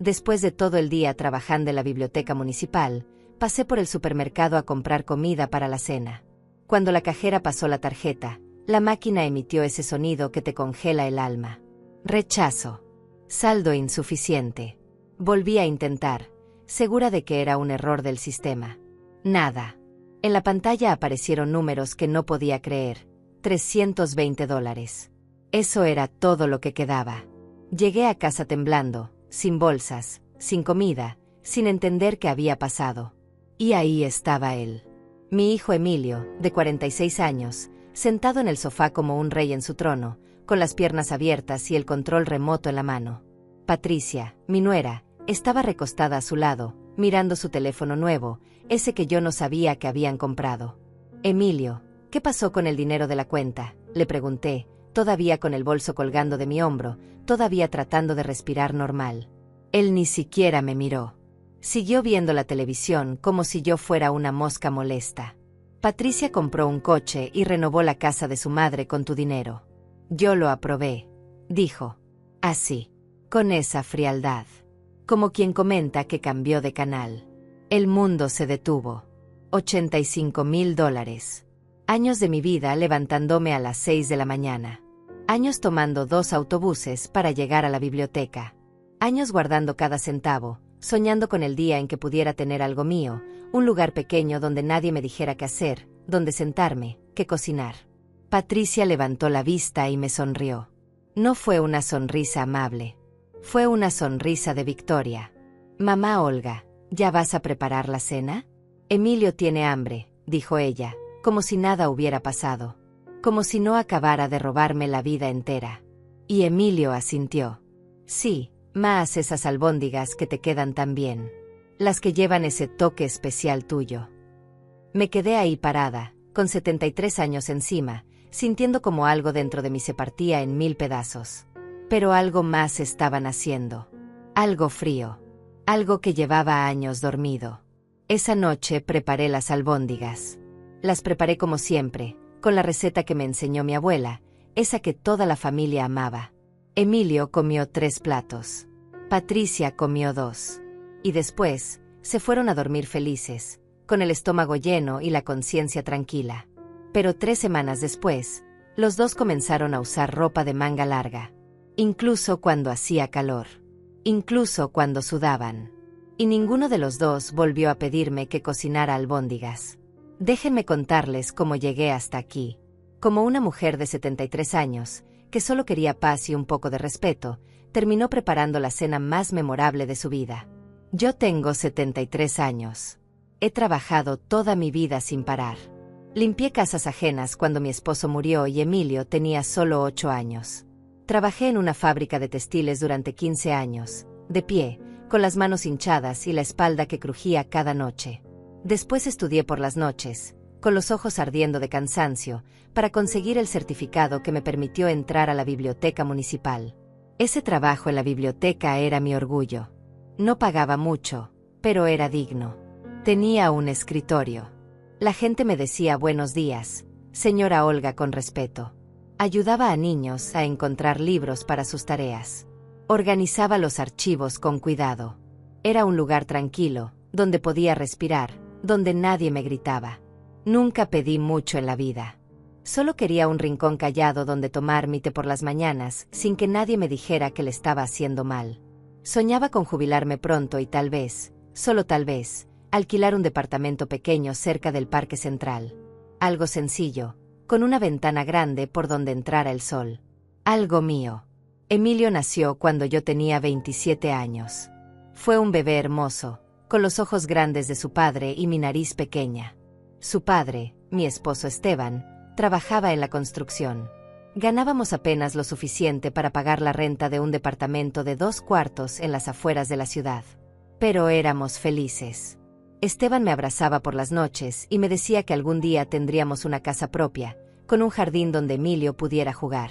Después de todo el día trabajando en la biblioteca municipal, pasé por el supermercado a comprar comida para la cena. Cuando la cajera pasó la tarjeta, la máquina emitió ese sonido que te congela el alma. Rechazo. Saldo insuficiente. Volví a intentar, segura de que era un error del sistema. Nada. En la pantalla aparecieron números que no podía creer. $320. Eso era todo lo que quedaba. Llegué a casa temblando, sin bolsas, sin comida, sin entender qué había pasado. Y ahí estaba él. Mi hijo Emilio, de 46 años, sentado en el sofá como un rey en su trono, con las piernas abiertas y el control remoto en la mano. Patricia, mi nuera, estaba recostada a su lado, mirando su teléfono nuevo, ese que yo no sabía que habían comprado. Emilio, ¿qué pasó con el dinero de la cuenta?, le pregunté, todavía con el bolso colgando de mi hombro, todavía tratando de respirar normal. Él ni siquiera me miró. Siguió viendo la televisión como si yo fuera una mosca molesta. Patricia compró un coche y renovó la casa de su madre con tu dinero. Yo lo aprobé, dijo. Así, con esa frialdad. Como quien comenta que cambió de canal. El mundo se detuvo. $85,000. Años de mi vida levantándome a las 6 de la mañana. Años tomando 2 autobuses para llegar a la biblioteca. Años guardando cada centavo, soñando con el día en que pudiera tener algo mío, un lugar pequeño donde nadie me dijera qué hacer, donde sentarme, qué cocinar. Patricia levantó la vista y me sonrió. No fue una sonrisa amable. Fue una sonrisa de victoria. Mamá Olga, ¿ya vas a preparar la cena? Emilio tiene hambre, dijo ella, como si nada hubiera pasado. Como si no acabara de robarme la vida entera. Y Emilio asintió. Sí, más esas albóndigas que te quedan tan bien. Las que llevan ese toque especial tuyo. Me quedé ahí parada, con 73 años encima, sintiendo como algo dentro de mí se partía en 1000 pedazos. Pero algo más estaba naciendo. Algo frío. Algo que llevaba años dormido. Esa noche preparé las albóndigas. Las preparé como siempre, con la receta que me enseñó mi abuela, esa que toda la familia amaba. Emilio comió 3 platos. Patricia comió 2. Y después, se fueron a dormir felices, con el estómago lleno y la conciencia tranquila. Pero 3 semanas después, los 2 comenzaron a usar ropa de manga larga. Incluso cuando hacía calor. Incluso cuando sudaban. Y ninguno de los 2 volvió a pedirme que cocinara albóndigas. Déjenme contarles cómo llegué hasta aquí. Como una mujer de 73 años, que solo quería paz y un poco de respeto, terminó preparando la cena más memorable de su vida. Yo tengo 73 años. He trabajado toda mi vida sin parar. Limpié casas ajenas cuando mi esposo murió y Emilio tenía solo 8 años. Trabajé en una fábrica de textiles durante 15 años, de pie, con las manos hinchadas y la espalda que crujía cada noche. Después estudié por las noches, con los ojos ardiendo de cansancio, para conseguir el certificado que me permitió entrar a la biblioteca municipal. Ese trabajo en la biblioteca era mi orgullo. No pagaba mucho, pero era digno. Tenía un escritorio. La gente me decía buenos días, señora Olga, con respeto. Ayudaba a niños a encontrar libros para sus tareas. Organizaba los archivos con cuidado. Era un lugar tranquilo, donde podía respirar, donde nadie me gritaba. Nunca pedí mucho en la vida. Solo quería un rincón callado donde tomar mi té por las mañanas, sin que nadie me dijera que le estaba haciendo mal. Soñaba con jubilarme pronto y tal vez, solo tal vez, alquilar un departamento pequeño cerca del Parque Central. Algo sencillo, con una ventana grande por donde entrara el sol. Algo mío. Emilio nació cuando yo tenía 27 años. Fue un bebé hermoso, con los ojos grandes de su padre y mi nariz pequeña. Su padre, mi esposo Esteban, trabajaba en la construcción. Ganábamos apenas lo suficiente para pagar la renta de un departamento de 2 cuartos en las afueras de la ciudad. Pero éramos felices. Esteban me abrazaba por las noches y me decía que algún día tendríamos una casa propia, con un jardín donde Emilio pudiera jugar.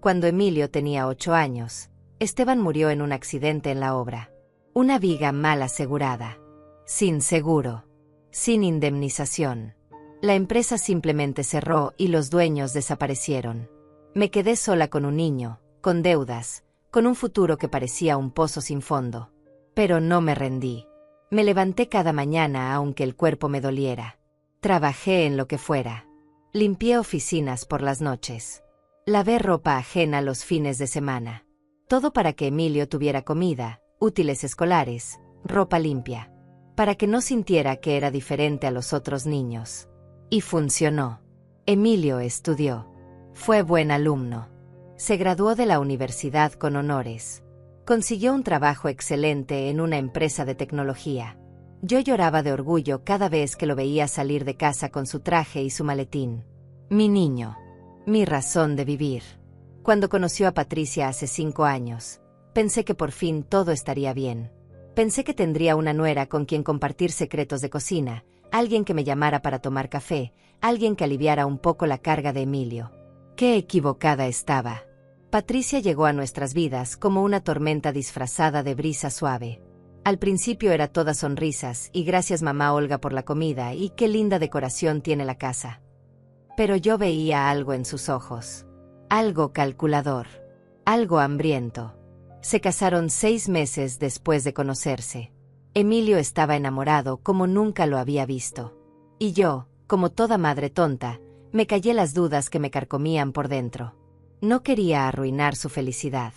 Cuando Emilio tenía 8 años, Esteban murió en un accidente en la obra. Una viga mal asegurada. Sin seguro. Sin indemnización. La empresa simplemente cerró y los dueños desaparecieron. Me quedé sola con un niño, con deudas, con un futuro que parecía un pozo sin fondo. Pero no me rendí. Me levanté cada mañana aunque el cuerpo me doliera. Trabajé en lo que fuera. Limpié oficinas por las noches. Lavé ropa ajena los fines de semana. Todo para que Emilio tuviera comida, útiles escolares, ropa limpia. Para que no sintiera que era diferente a los otros niños. Y funcionó. Emilio estudió. Fue buen alumno. Se graduó de la universidad con honores. Consiguió un trabajo excelente en una empresa de tecnología. Yo lloraba de orgullo cada vez que lo veía salir de casa con su traje y su maletín. Mi niño. Mi razón de vivir. Cuando conoció a Patricia hace 5 años, pensé que por fin todo estaría bien. Pensé que tendría una nuera con quien compartir secretos de cocina, alguien que me llamara para tomar café, alguien que aliviara un poco la carga de Emilio. ¡Qué equivocada estaba! Patricia llegó a nuestras vidas como una tormenta disfrazada de brisa suave. Al principio era toda sonrisas y gracias mamá Olga por la comida y qué linda decoración tiene la casa. Pero yo veía algo en sus ojos. Algo calculador. Algo hambriento. Se casaron 6 meses después de conocerse. Emilio estaba enamorado como nunca lo había visto. Y yo, como toda madre tonta, me callé las dudas que me carcomían por dentro. No quería arruinar su felicidad.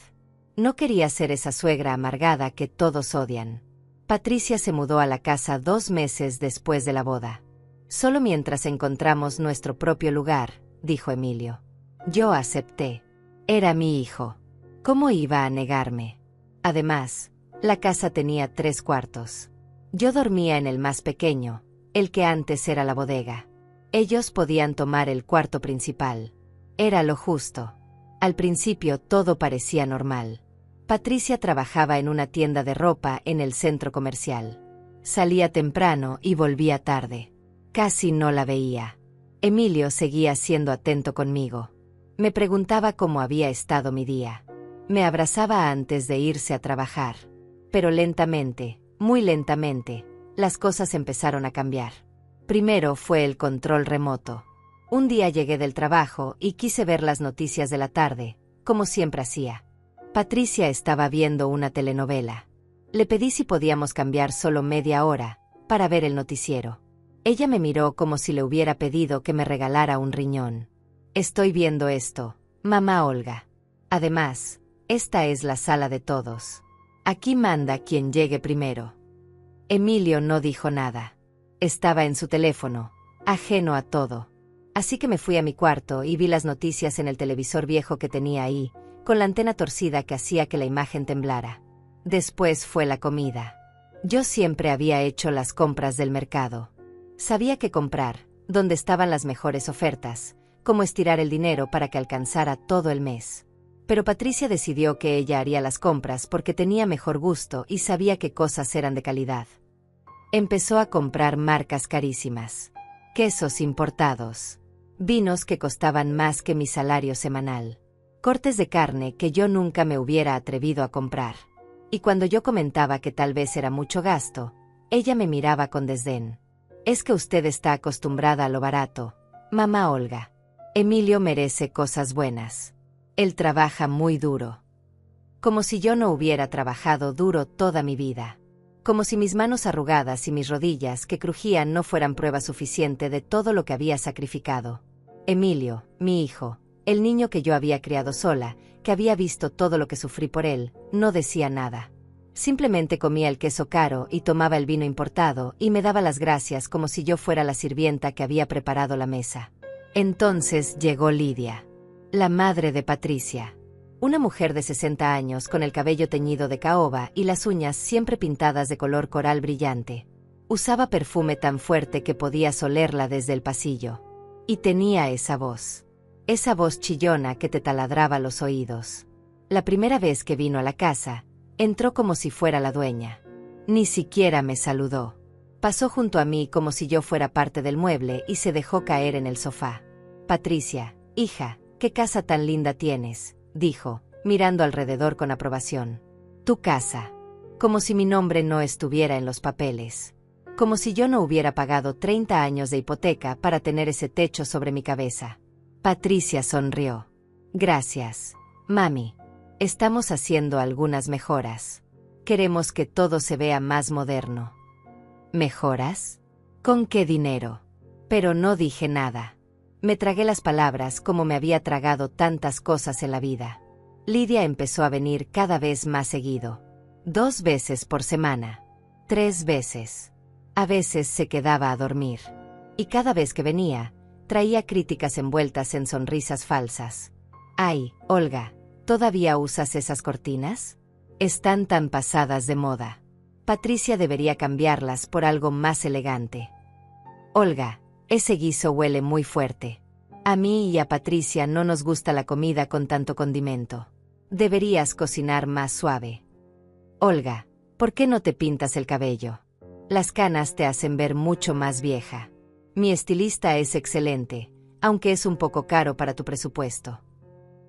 No quería ser esa suegra amargada que todos odian. Patricia se mudó a la casa 2 meses después de la boda. Solo mientras encontramos nuestro propio lugar, dijo Emilio. Yo acepté. Era mi hijo. ¿Cómo iba a negarme? Además, la casa tenía 3 cuartos. Yo dormía en el más pequeño, el que antes era la bodega. Ellos podían tomar el cuarto principal. Era lo justo. Al principio todo parecía normal. Patricia trabajaba en una tienda de ropa en el centro comercial. Salía temprano y volvía tarde. Casi no la veía. Emilio seguía siendo atento conmigo. Me preguntaba cómo había estado mi día. Me abrazaba antes de irse a trabajar. Pero lentamente, muy lentamente, las cosas empezaron a cambiar. Primero fue el control remoto. Un día llegué del trabajo y quise ver las noticias de la tarde, como siempre hacía. Patricia estaba viendo una telenovela. Le pedí si podíamos cambiar solo media hora, para ver el noticiero. Ella me miró como si le hubiera pedido que me regalara un riñón. Estoy viendo esto, mamá Olga. Además, esta es la sala de todos. Aquí manda quien llegue primero. Emilio no dijo nada. Estaba en su teléfono, ajeno a todo. Así que me fui a mi cuarto y vi las noticias en el televisor viejo que tenía ahí, con la antena torcida que hacía que la imagen temblara. Después fue la comida. Yo siempre había hecho las compras del mercado. Sabía qué comprar, dónde estaban las mejores ofertas, cómo estirar el dinero para que alcanzara todo el mes. Pero Patricia decidió que ella haría las compras porque tenía mejor gusto y sabía qué cosas eran de calidad. Empezó a comprar marcas carísimas, quesos importados, vinos que costaban más que mi salario semanal, cortes de carne que yo nunca me hubiera atrevido a comprar. Y cuando yo comentaba que tal vez era mucho gasto, ella me miraba con desdén. Es que usted está acostumbrada a lo barato, mamá Olga. Emilio merece cosas buenas. Él trabaja muy duro. Como si yo no hubiera trabajado duro toda mi vida. Como si mis manos arrugadas y mis rodillas que crujían no fueran prueba suficiente de todo lo que había sacrificado. Emilio, mi hijo, el niño que yo había criado sola, que había visto todo lo que sufrí por él, no decía nada. Simplemente comía el queso caro y tomaba el vino importado y me daba las gracias como si yo fuera la sirvienta que había preparado la mesa. Entonces llegó Lidia, la madre de Patricia. Una mujer de 60 años con el cabello teñido de caoba y las uñas siempre pintadas de color coral brillante. Usaba perfume tan fuerte que podías olerla desde el pasillo. Y tenía esa voz chillona que te taladraba los oídos. La primera vez que vino a la casa, entró como si fuera la dueña. Ni siquiera me saludó. Pasó junto a mí como si yo fuera parte del mueble y se dejó caer en el sofá. Patricia, hija, ¿qué casa tan linda tienes?, dijo, mirando alrededor con aprobación. Tu casa. Como si mi nombre no estuviera en los papeles. Como si yo no hubiera pagado 30 años de hipoteca para tener ese techo sobre mi cabeza. Patricia sonrió. Gracias, mami. Estamos haciendo algunas mejoras. Queremos que todo se vea más moderno. ¿Mejoras? ¿Con qué dinero? Pero no dije nada. Me tragué las palabras como me había tragado tantas cosas en la vida. Lidia empezó a venir cada vez más seguido. 2 veces por semana. 3 veces. A veces se quedaba a dormir. Y cada vez que venía, traía críticas envueltas en sonrisas falsas. Ay, Olga, ¿todavía usas esas cortinas? Están tan pasadas de moda. Patricia debería cambiarlas por algo más elegante. Olga, ese guiso huele muy fuerte. A mí y a Patricia no nos gusta la comida con tanto condimento. Deberías cocinar más suave. Olga, ¿por qué no te pintas el cabello? Las canas te hacen ver mucho más vieja. Mi estilista es excelente, aunque es un poco caro para tu presupuesto.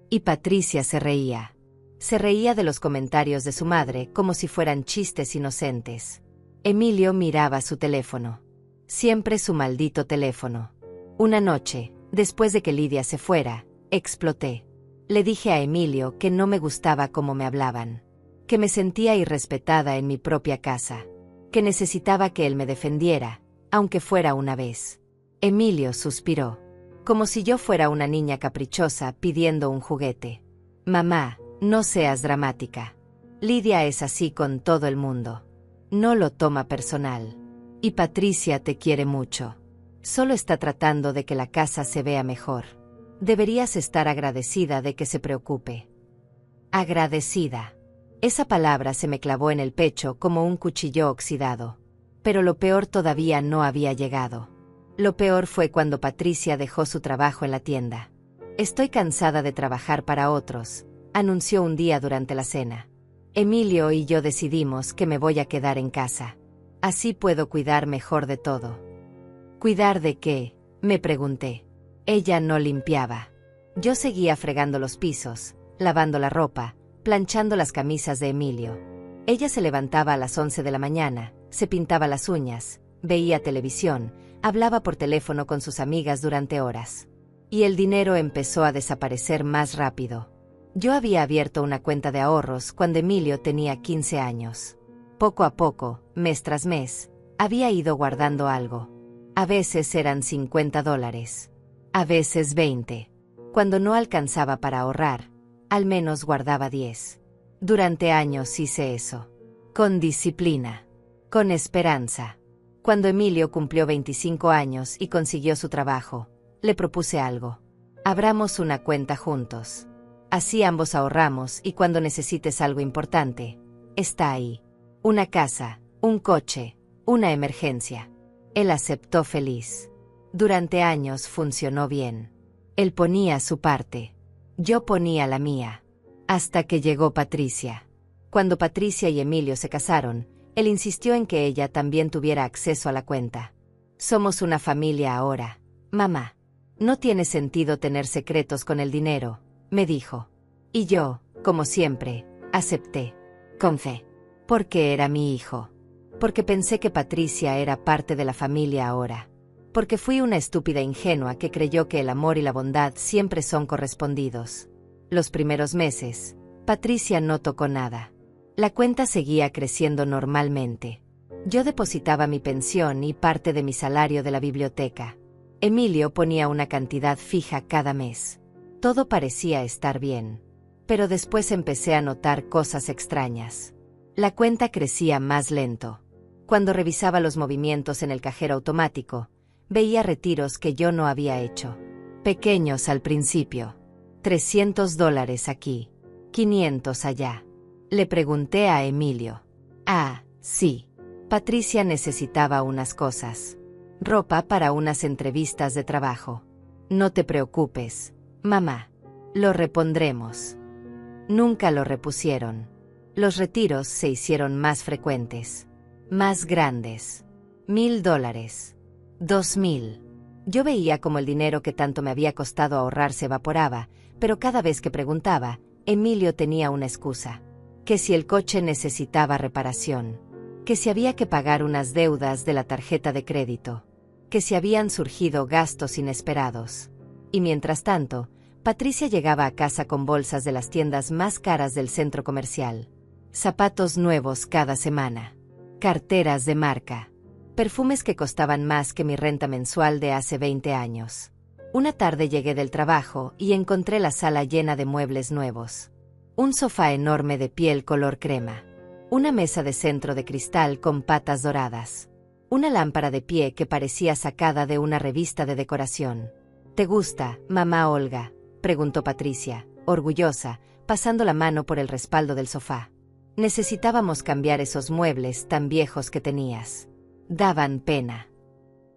Y Patricia se reía. Se reía de los comentarios de su madre como si fueran chistes inocentes. Emilio miraba su teléfono. Siempre su maldito teléfono. Una noche, después de que Lidia se fuera, exploté. Le dije a Emilio que no me gustaba cómo me hablaban. Que me sentía irrespetada en mi propia casa. Que necesitaba que él me defendiera, aunque fuera una vez. Emilio suspiró. Como si yo fuera una niña caprichosa pidiendo un juguete. Mamá, no seas dramática. Lidia es así con todo el mundo. No lo toma personal. Y Patricia te quiere mucho. Solo está tratando de que la casa se vea mejor. Deberías estar agradecida de que se preocupe. Agradecida. Esa palabra se me clavó en el pecho como un cuchillo oxidado. Pero lo peor todavía no había llegado. Lo peor fue cuando Patricia dejó su trabajo en la tienda. Estoy cansada de trabajar para otros, anunció un día durante la cena. Emilio y yo decidimos que me voy a quedar en casa. Así puedo cuidar mejor de todo. ¿Cuidar de qué?, me pregunté. Ella no limpiaba. Yo seguía fregando los pisos, lavando la ropa, planchando las camisas de Emilio. Ella se levantaba a las 11 de la mañana, se pintaba las uñas, veía televisión, hablaba por teléfono con sus amigas durante horas. Y el dinero empezó a desaparecer más rápido. Yo había abierto una cuenta de ahorros cuando Emilio tenía 15 años. Poco a poco, mes tras mes, había ido guardando algo. A veces eran $50, a veces 20. Cuando no alcanzaba para ahorrar, al menos guardaba 10. Durante años hice eso. Con disciplina. Con esperanza. Cuando Emilio cumplió 25 años y consiguió su trabajo, le propuse algo. Abramos una cuenta juntos. Así ambos ahorramos y cuando necesites algo importante, está ahí. Una casa, un coche, una emergencia. Él aceptó feliz. Durante años funcionó bien. Él ponía su parte. Yo ponía la mía. Hasta que llegó Patricia. Cuando Patricia y Emilio se casaron, él insistió en que ella también tuviera acceso a la cuenta. Somos una familia ahora, mamá. No tiene sentido tener secretos con el dinero, me dijo. Y yo, como siempre, acepté. Con fe. Porque era mi hijo. Porque pensé que Patricia era parte de la familia ahora. Porque fui una estúpida ingenua que creyó que el amor y la bondad siempre son correspondidos. Los primeros meses, Patricia no tocó nada. La cuenta seguía creciendo normalmente. Yo depositaba mi pensión y parte de mi salario de la biblioteca. Emilio ponía una cantidad fija cada mes. Todo parecía estar bien. Pero después empecé a notar cosas extrañas. La cuenta crecía más lento. Cuando revisaba los movimientos en el cajero automático, veía retiros que yo no había hecho. Pequeños al principio. $300 aquí. 500 allá. Le pregunté a Emilio. Ah, sí. Patricia necesitaba unas cosas. Ropa para unas entrevistas de trabajo. No te preocupes, mamá. Lo repondremos. Nunca lo repusieron. Los retiros se hicieron más frecuentes. Más grandes. $1000. 2000. Yo veía como el dinero que tanto me había costado ahorrar se evaporaba, pero cada vez que preguntaba, Emilio tenía una excusa. Que si el coche necesitaba reparación. Que si había que pagar unas deudas de la tarjeta de crédito. Que si habían surgido gastos inesperados. Y mientras tanto, Patricia llegaba a casa con bolsas de las tiendas más caras del centro comercial. Zapatos nuevos cada semana. Carteras de marca. Perfumes que costaban más que mi renta mensual de hace 20 años. Una tarde llegué del trabajo y encontré la sala llena de muebles nuevos. Un sofá enorme de piel color crema. Una mesa de centro de cristal con patas doradas. Una lámpara de pie que parecía sacada de una revista de decoración. ¿Te gusta, mamá Olga?, preguntó Patricia, orgullosa, pasando la mano por el respaldo del sofá. Necesitábamos cambiar esos muebles tan viejos que tenías. Daban pena.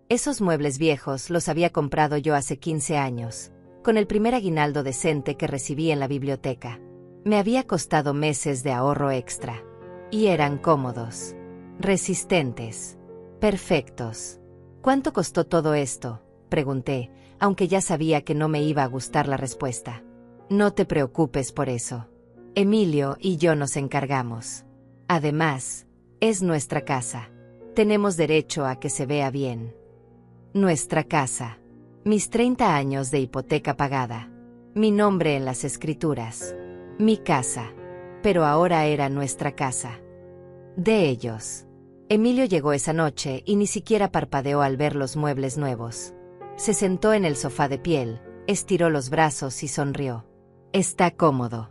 Esos muebles viejos los había comprado yo hace 15 años, con el primer aguinaldo decente que recibí en la biblioteca. Me había costado meses de ahorro extra. Y eran cómodos, resistentes, perfectos. ¿Cuánto costó todo esto?, pregunté, aunque ya sabía que no me iba a gustar la respuesta. No te preocupes por eso. Emilio y yo nos encargamos. Además, es nuestra casa. Tenemos derecho a que se vea bien. Nuestra casa. Mis 30 años de hipoteca pagada. Mi nombre en las escrituras. Mi casa. Pero ahora era nuestra casa. De ellos. Emilio llegó esa noche y ni siquiera parpadeó al ver los muebles nuevos. Se sentó en el sofá de piel, estiró los brazos y sonrió. Está cómodo.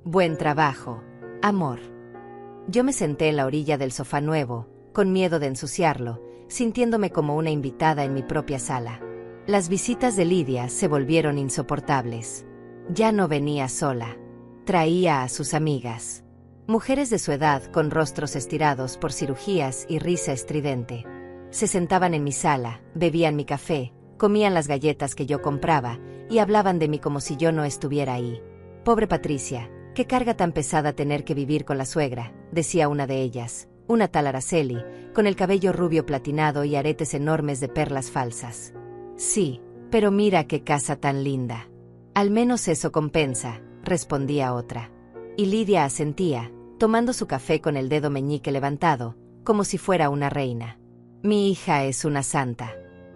Buen trabajo, amor. Yo me senté en la orilla del sofá nuevo, con miedo de ensuciarlo, sintiéndome como una invitada en mi propia sala. Las visitas de Lidia se volvieron insoportables. Ya no venía sola. Traía a sus amigas. Mujeres de su edad con rostros estirados por cirugías y risa estridente. Se sentaban en mi sala, bebían mi café, comían las galletas que yo compraba y hablaban de mí como si yo no estuviera ahí. Pobre Patricia, qué carga tan pesada tener que vivir con la suegra, decía una de ellas, una tal Araceli, con el cabello rubio platinado y aretes enormes de perlas falsas. Sí, pero mira qué casa tan linda. Al menos eso compensa, respondía otra. Y Lidia asentía, tomando su café con el dedo meñique levantado, como si fuera una reina. Mi hija es una santa.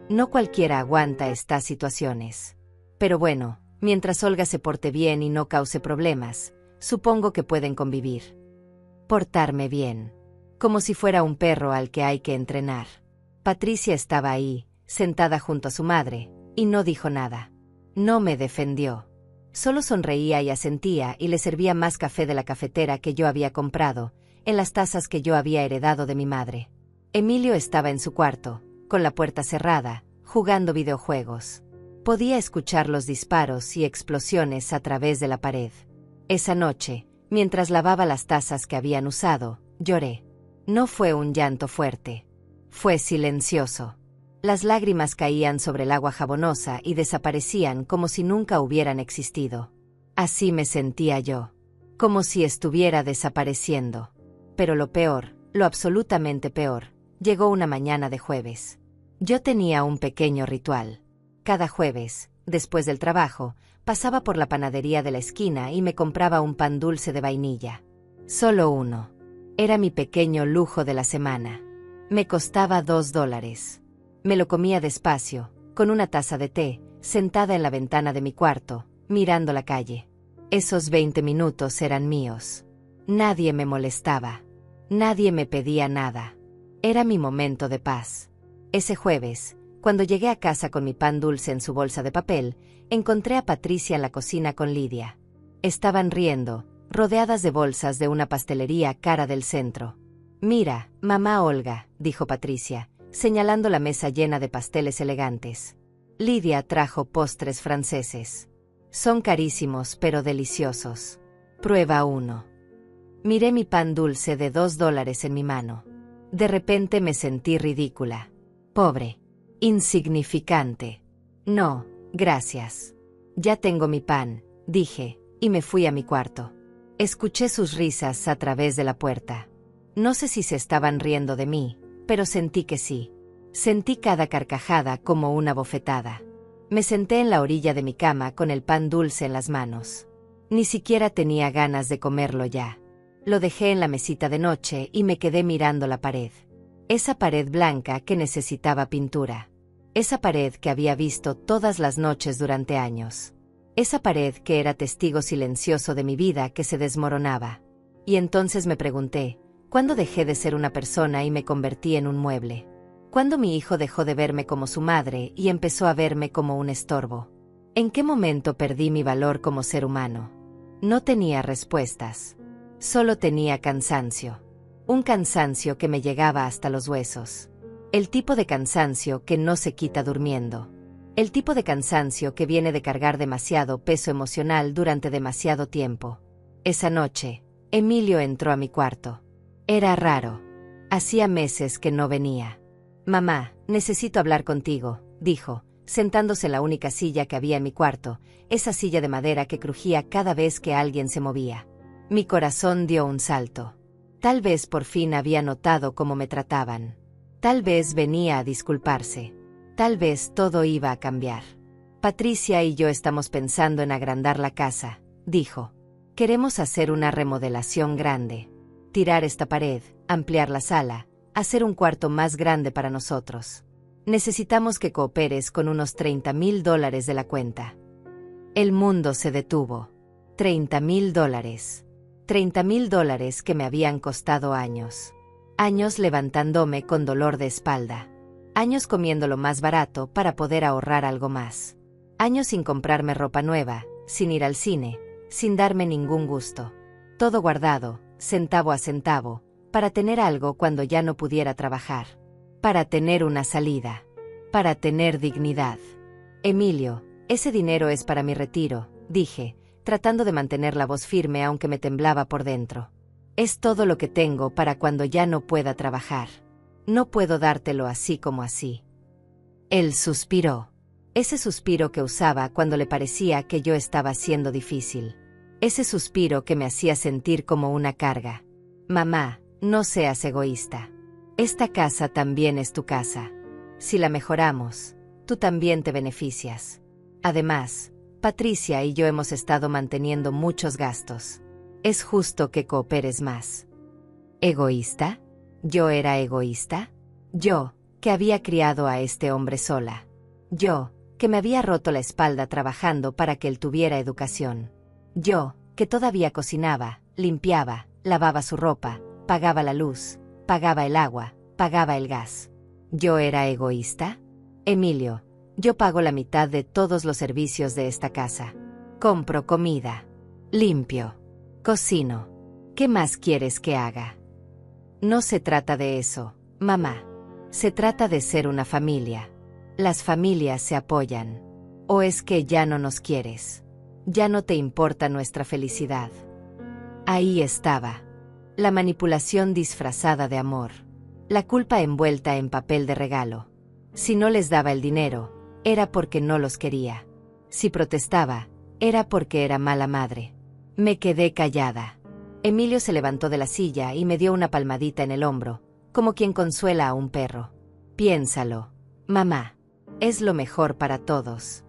No cualquiera aguanta estas situaciones. Pero bueno, mientras Olga se porte bien y no cause problemas, supongo que pueden convivir. Portarme bien. Como si fuera un perro al que hay que entrenar. Patricia estaba ahí, sentada junto a su madre, y no dijo nada. No me defendió. Solo sonreía y asentía y le servía más café de la cafetera que yo había comprado, en las tazas que yo había heredado de mi madre. Emilio estaba en su cuarto, con la puerta cerrada, jugando videojuegos. Podía escuchar los disparos y explosiones a través de la pared. Esa noche, mientras lavaba las tazas que habían usado, lloré. No fue un llanto fuerte. Fue silencioso. Las lágrimas caían sobre el agua jabonosa y desaparecían como si nunca hubieran existido. Así me sentía yo. Como si estuviera desapareciendo. Pero lo peor, lo absolutamente peor, llegó una mañana de jueves. Yo tenía un pequeño ritual. Cada jueves, después del trabajo, pasaba por la panadería de la esquina y me compraba un pan dulce de vainilla. Solo uno. Era mi pequeño lujo de la semana. Me costaba $2. Me lo comía despacio, con una taza de té, sentada en la ventana de mi cuarto, mirando la calle. Esos 20 minutos eran míos. Nadie me molestaba. Nadie me pedía nada. Era mi momento de paz. Ese jueves, cuando llegué a casa con mi pan dulce en su bolsa de papel, encontré a Patricia en la cocina con Lidia. Estaban riendo, rodeadas de bolsas de una pastelería cara del centro. Mira, mamá Olga, dijo Patricia, señalando la mesa llena de pasteles elegantes. Lidia trajo postres franceses. Son carísimos pero deliciosos. Prueba uno. Miré mi pan dulce de $2 en mi mano. De repente me sentí ridícula. Pobre. Insignificante. No, gracias. Ya tengo mi pan, dije, y me fui a mi cuarto. Escuché sus risas a través de la puerta. No sé si se estaban riendo de mí, pero sentí que sí. Sentí cada carcajada como una bofetada. Me senté en la orilla de mi cama con el pan dulce en las manos. Ni siquiera tenía ganas de comerlo ya. Lo dejé en la mesita de noche y me quedé mirando la pared. Esa pared blanca que necesitaba pintura. Esa pared que había visto todas las noches durante años. Esa pared que era testigo silencioso de mi vida que se desmoronaba. Y entonces me pregunté, ¿cuándo dejé de ser una persona y me convertí en un mueble? ¿Cuándo mi hijo dejó de verme como su madre y empezó a verme como un estorbo? ¿En qué momento perdí mi valor como ser humano? No tenía respuestas. Solo tenía cansancio. Un cansancio que me llegaba hasta los huesos. El tipo de cansancio que no se quita durmiendo. El tipo de cansancio que viene de cargar demasiado peso emocional durante demasiado tiempo. Esa noche, Emilio entró a mi cuarto. Era raro. Hacía meses que no venía. «Mamá, necesito hablar contigo», dijo, sentándose en la única silla que había en mi cuarto, esa silla de madera que crujía cada vez que alguien se movía. Mi corazón dio un salto. Tal vez por fin había notado cómo me trataban. Tal vez venía a disculparse. Tal vez todo iba a cambiar. «Patricia y yo estamos pensando en agrandar la casa», dijo. «Queremos hacer una remodelación grande. Tirar esta pared, ampliar la sala, hacer un cuarto más grande para nosotros. Necesitamos que cooperes con unos $30,000 de la cuenta». El mundo se detuvo. $30,000. $30,000 que me habían costado años. Años levantándome con dolor de espalda. Años comiendo lo más barato para poder ahorrar algo más. Años sin comprarme ropa nueva, sin ir al cine, sin darme ningún gusto. Todo guardado, centavo a centavo, para tener algo cuando ya no pudiera trabajar. Para tener una salida. Para tener dignidad. «Emilio, ese dinero es para mi retiro», dije, tratando de mantener la voz firme aunque me temblaba por dentro. «Es todo lo que tengo para cuando ya no pueda trabajar. No puedo dártelo así como así». Él suspiró. Ese suspiro que usaba cuando le parecía que yo estaba siendo difícil. Ese suspiro que me hacía sentir como una carga. «Mamá, no seas egoísta. Esta casa también es tu casa. Si la mejoramos, tú también te beneficias. Además, Patricia y yo hemos estado manteniendo muchos gastos. Es justo que cooperes más». ¿Egoísta? ¿Yo era egoísta? Yo, que había criado a este hombre sola. Yo, que me había roto la espalda trabajando para que él tuviera educación. Yo, que todavía cocinaba, limpiaba, lavaba su ropa, pagaba la luz, pagaba el agua, pagaba el gas. ¿Yo era egoísta? Emilio, yo pago la mitad de todos los servicios de esta casa. Compro comida. Limpio. Cocino. ¿Qué más quieres que haga? No se trata de eso, mamá. Se trata de ser una familia. Las familias se apoyan. ¿O es que ya no nos quieres? ¿Ya no te importa nuestra felicidad? Ahí estaba. La manipulación disfrazada de amor. La culpa envuelta en papel de regalo. Si no les daba el dinero, era porque no los quería. Si protestaba, era porque era mala madre. Me quedé callada. Emilio se levantó de la silla y me dio una palmadita en el hombro, como quien consuela a un perro. «Piénsalo, mamá. Es lo mejor para todos».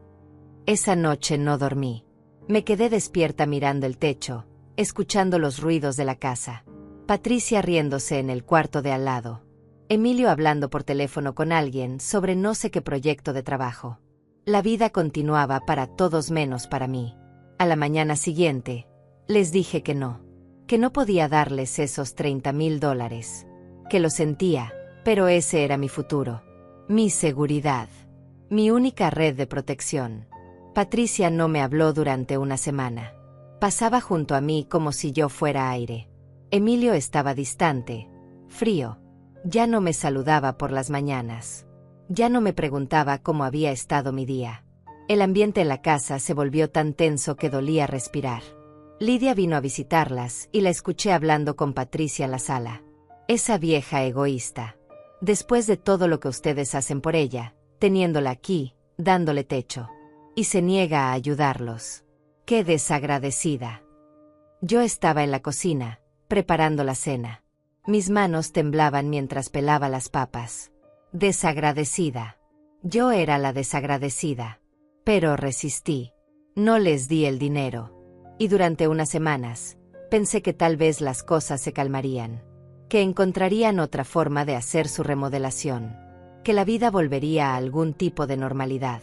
Esa noche no dormí. Me quedé despierta mirando el techo, escuchando los ruidos de la casa. Patricia riéndose en el cuarto de al lado. Emilio hablando por teléfono con alguien sobre no sé qué proyecto de trabajo. La vida continuaba para todos menos para mí. A la mañana siguiente, les dije que no podía darles esos $30,000. Que lo sentía, pero ese era mi futuro. Mi seguridad. Mi única red de protección. Patricia no me habló durante una semana. Pasaba junto a mí como si yo fuera aire. Emilio estaba distante, frío. Ya no me saludaba por las mañanas. Ya no me preguntaba cómo había estado mi día. El ambiente en la casa se volvió tan tenso que dolía respirar. Lidia vino a visitarlas y la escuché hablando con Patricia en la sala. Esa vieja egoísta. Después de todo lo que ustedes hacen por ella, teniéndola aquí, dándole techo. Y se niega a ayudarlos. ¡Qué desagradecida! Yo estaba en la cocina, preparando la cena. Mis manos temblaban mientras pelaba las papas. Desagradecida. Yo era la desagradecida. Pero resistí. No les di el dinero. Y durante unas semanas, pensé que tal vez las cosas se calmarían. Que encontrarían otra forma de hacer su remodelación. Que la vida volvería a algún tipo de normalidad.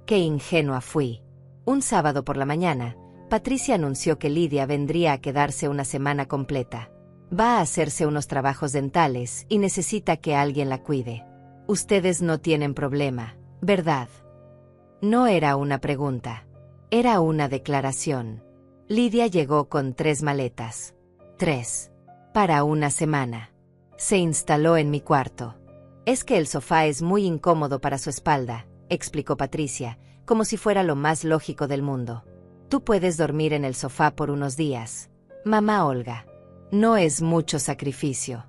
Qué ingenua fui. Un sábado por la mañana, Patricia anunció que Lidia vendría a quedarse una semana completa. Va a hacerse unos trabajos dentales y necesita que alguien la cuide. Ustedes no tienen problema, ¿verdad? No era una pregunta. Era una declaración. Lidia llegó con 3 maletas. 3. Para una semana. Se instaló en mi cuarto. Es que el sofá es muy incómodo para su espalda, explicó Patricia, como si fuera lo más lógico del mundo. Tú puedes dormir en el sofá por unos días. Mamá Olga. No es mucho sacrificio.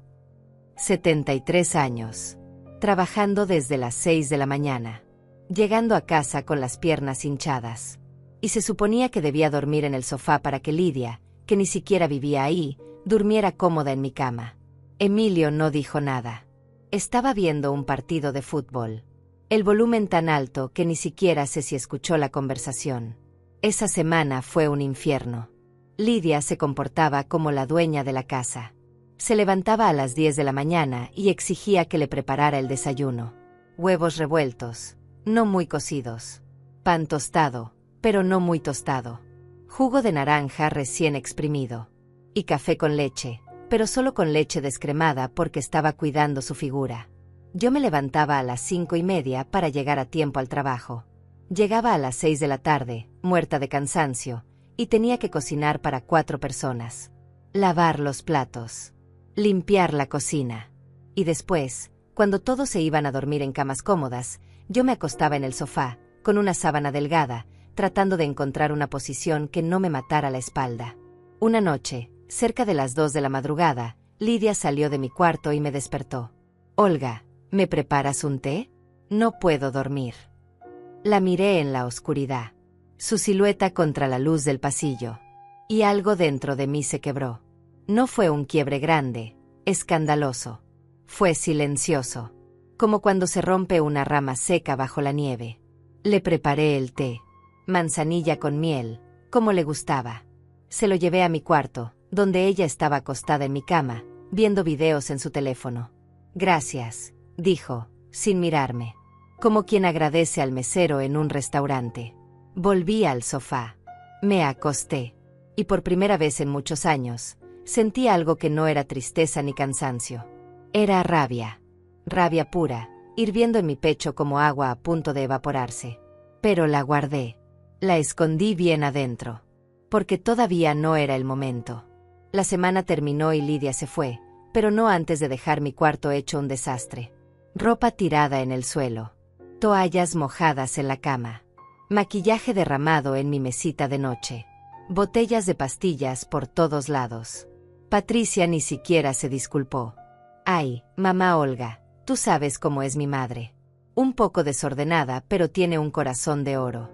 73 años. Trabajando desde las 6 de la mañana. Llegando a casa con las piernas hinchadas. Y se suponía que debía dormir en el sofá para que Lidia, que ni siquiera vivía ahí, durmiera cómoda en mi cama. Emilio no dijo nada. Estaba viendo un partido de fútbol. El volumen tan alto que ni siquiera sé si escuchó la conversación. Esa semana fue un infierno. Lidia se comportaba como la dueña de la casa. Se levantaba a las 10 de la mañana y exigía que le preparara el desayuno. Huevos revueltos, no muy cocidos. Pan tostado, pero no muy tostado. Jugo de naranja recién exprimido. Y café con leche, pero solo con leche descremada porque estaba cuidando su figura. Yo me levantaba a las 5:30 para llegar a tiempo al trabajo. Llegaba a las 6 de la tarde, muerta de cansancio, y tenía que cocinar para 4 personas. Lavar los platos. Limpiar la cocina. Y después, cuando todos se iban a dormir en camas cómodas, yo me acostaba en el sofá, con una sábana delgada, tratando de encontrar una posición que no me matara la espalda. Una noche, cerca de las 2 de la madrugada, Lidia salió de mi cuarto y me despertó. Olga, ¿me preparas un té? No puedo dormir. La miré en la oscuridad. Su silueta contra la luz del pasillo. Y algo dentro de mí se quebró. No fue un quiebre grande, escandaloso. Fue silencioso. Como cuando se rompe una rama seca bajo la nieve. Le preparé el té. Manzanilla con miel, como le gustaba. Se lo llevé a mi cuarto, donde ella estaba acostada en mi cama, viendo videos en su teléfono. Gracias, dijo, sin mirarme. Como quien agradece al mesero en un restaurante. Volví al sofá. Me acosté. Y por primera vez en muchos años, sentí algo que no era tristeza ni cansancio. Era rabia. Rabia pura, hirviendo en mi pecho como agua a punto de evaporarse. Pero la guardé. La escondí bien adentro. Porque todavía no era el momento. La semana terminó y Lidia se fue, pero no antes de dejar mi cuarto hecho un desastre. Ropa tirada en el suelo. Toallas mojadas en la cama. Maquillaje derramado en mi mesita de noche. Botellas de pastillas por todos lados. Patricia ni siquiera se disculpó. Ay, mamá Olga, tú sabes cómo es mi madre. Un poco desordenada, pero tiene un corazón de oro.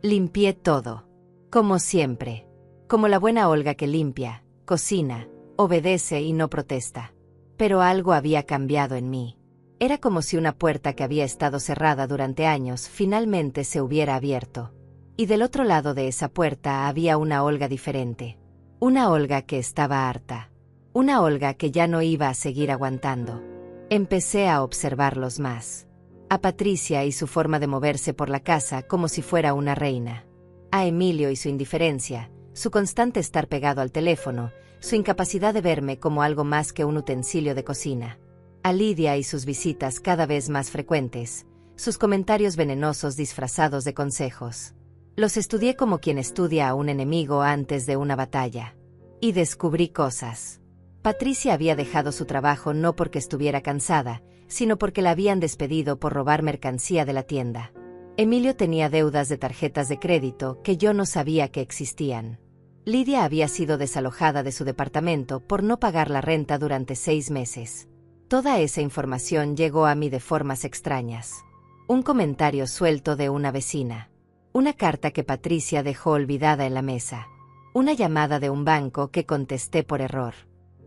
Limpié todo. Como siempre. Como la buena Olga que limpia, cocina, obedece y no protesta. Pero algo había cambiado en mí. Era como si una puerta que había estado cerrada durante años finalmente se hubiera abierto. Y del otro lado de esa puerta había una Olga diferente. Una Olga que estaba harta. Una Olga que ya no iba a seguir aguantando. Empecé a observarlos más. A Patricia y su forma de moverse por la casa como si fuera una reina. A Emilio y su indiferencia, su constante estar pegado al teléfono, su incapacidad de verme como algo más que un utensilio de cocina. A Lidia y sus visitas cada vez más frecuentes, sus comentarios venenosos disfrazados de consejos. Los estudié como quien estudia a un enemigo antes de una batalla. Y descubrí cosas. Patricia había dejado su trabajo no porque estuviera cansada, sino porque la habían despedido por robar mercancía de la tienda. Emilio tenía deudas de tarjetas de crédito que yo no sabía que existían. Lidia había sido desalojada de su departamento por no pagar la renta durante 6 meses. Toda esa información llegó a mí de formas extrañas. Un comentario suelto de una vecina. Una carta que Patricia dejó olvidada en la mesa. Una llamada de un banco que contesté por error.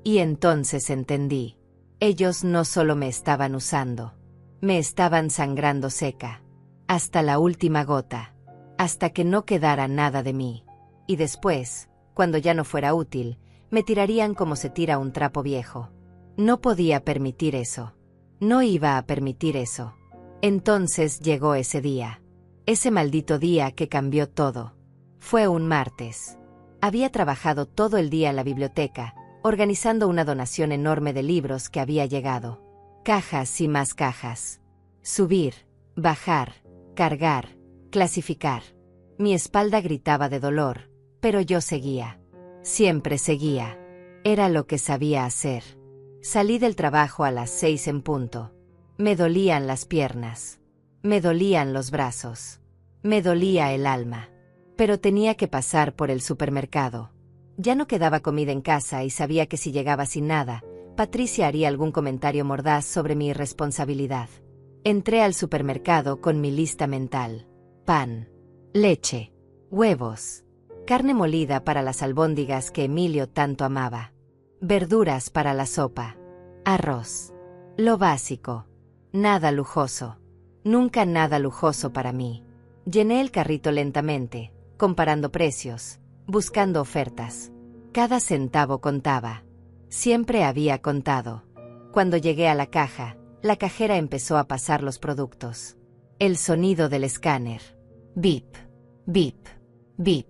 Y entonces entendí. Ellos no solo me estaban usando. Me estaban sangrando seca. Hasta la última gota. Hasta que no quedara nada de mí. Y después, cuando ya no fuera útil, me tirarían como se tira un trapo viejo. No podía permitir eso. No iba a permitir eso. Entonces llegó ese día. Ese maldito día que cambió todo. Fue un martes. Había trabajado todo el día en la biblioteca, organizando una donación enorme de libros que había llegado. Cajas y más cajas. Subir, bajar, cargar, clasificar. Mi espalda gritaba de dolor, pero yo seguía. Siempre seguía. Era lo que sabía hacer. Salí del trabajo a las 6 en punto. Me dolían las piernas. Me dolían los brazos. Me dolía el alma. Pero tenía que pasar por el supermercado. Ya no quedaba comida en casa y sabía que si llegaba sin nada, Patricia haría algún comentario mordaz sobre mi irresponsabilidad. Entré al supermercado con mi lista mental. Pan, leche, huevos, carne molida para las albóndigas que Emilio tanto amaba, verduras para la sopa, arroz. Lo básico. Nada lujoso. Nunca nada lujoso para mí. Llené el carrito lentamente, comparando precios, buscando ofertas. Cada centavo contaba. Siempre había contado. Cuando llegué a la caja, la cajera empezó a pasar los productos. El sonido del escáner. Bip, bip, bip.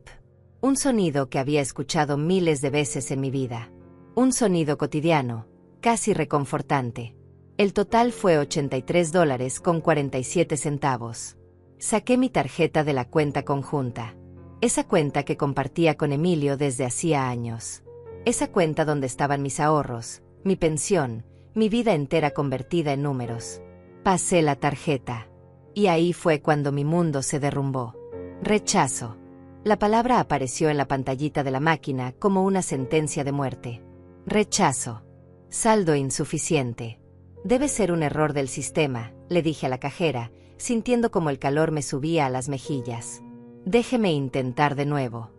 Un sonido que había escuchado miles de veces en mi vida. Un sonido cotidiano, casi reconfortante. El total fue $83.47. Saqué mi tarjeta de la cuenta conjunta. Esa cuenta que compartía con Emilio desde hacía años. Esa cuenta donde estaban mis ahorros, mi pensión, mi vida entera convertida en números. Pasé la tarjeta. Y ahí fue cuando mi mundo se derrumbó. Rechazo. La palabra apareció en la pantallita de la máquina como una sentencia de muerte. Rechazo. Saldo insuficiente. Debe ser un error del sistema, le dije a la cajera, sintiendo como el calor me subía a las mejillas. Déjeme intentar de nuevo.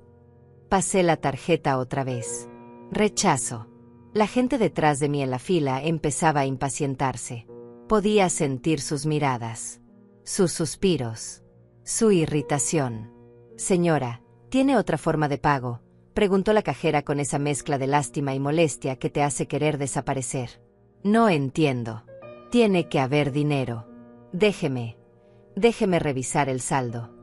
Pasé la tarjeta otra vez. Rechazo. La gente detrás de mí en la fila empezaba a impacientarse. Podía sentir sus miradas, sus suspiros, su irritación. Señora, ¿tiene otra forma de pago?, preguntó la cajera con esa mezcla de lástima y molestia que te hace querer desaparecer. No entiendo. Tiene que haber dinero. Déjeme revisar el saldo.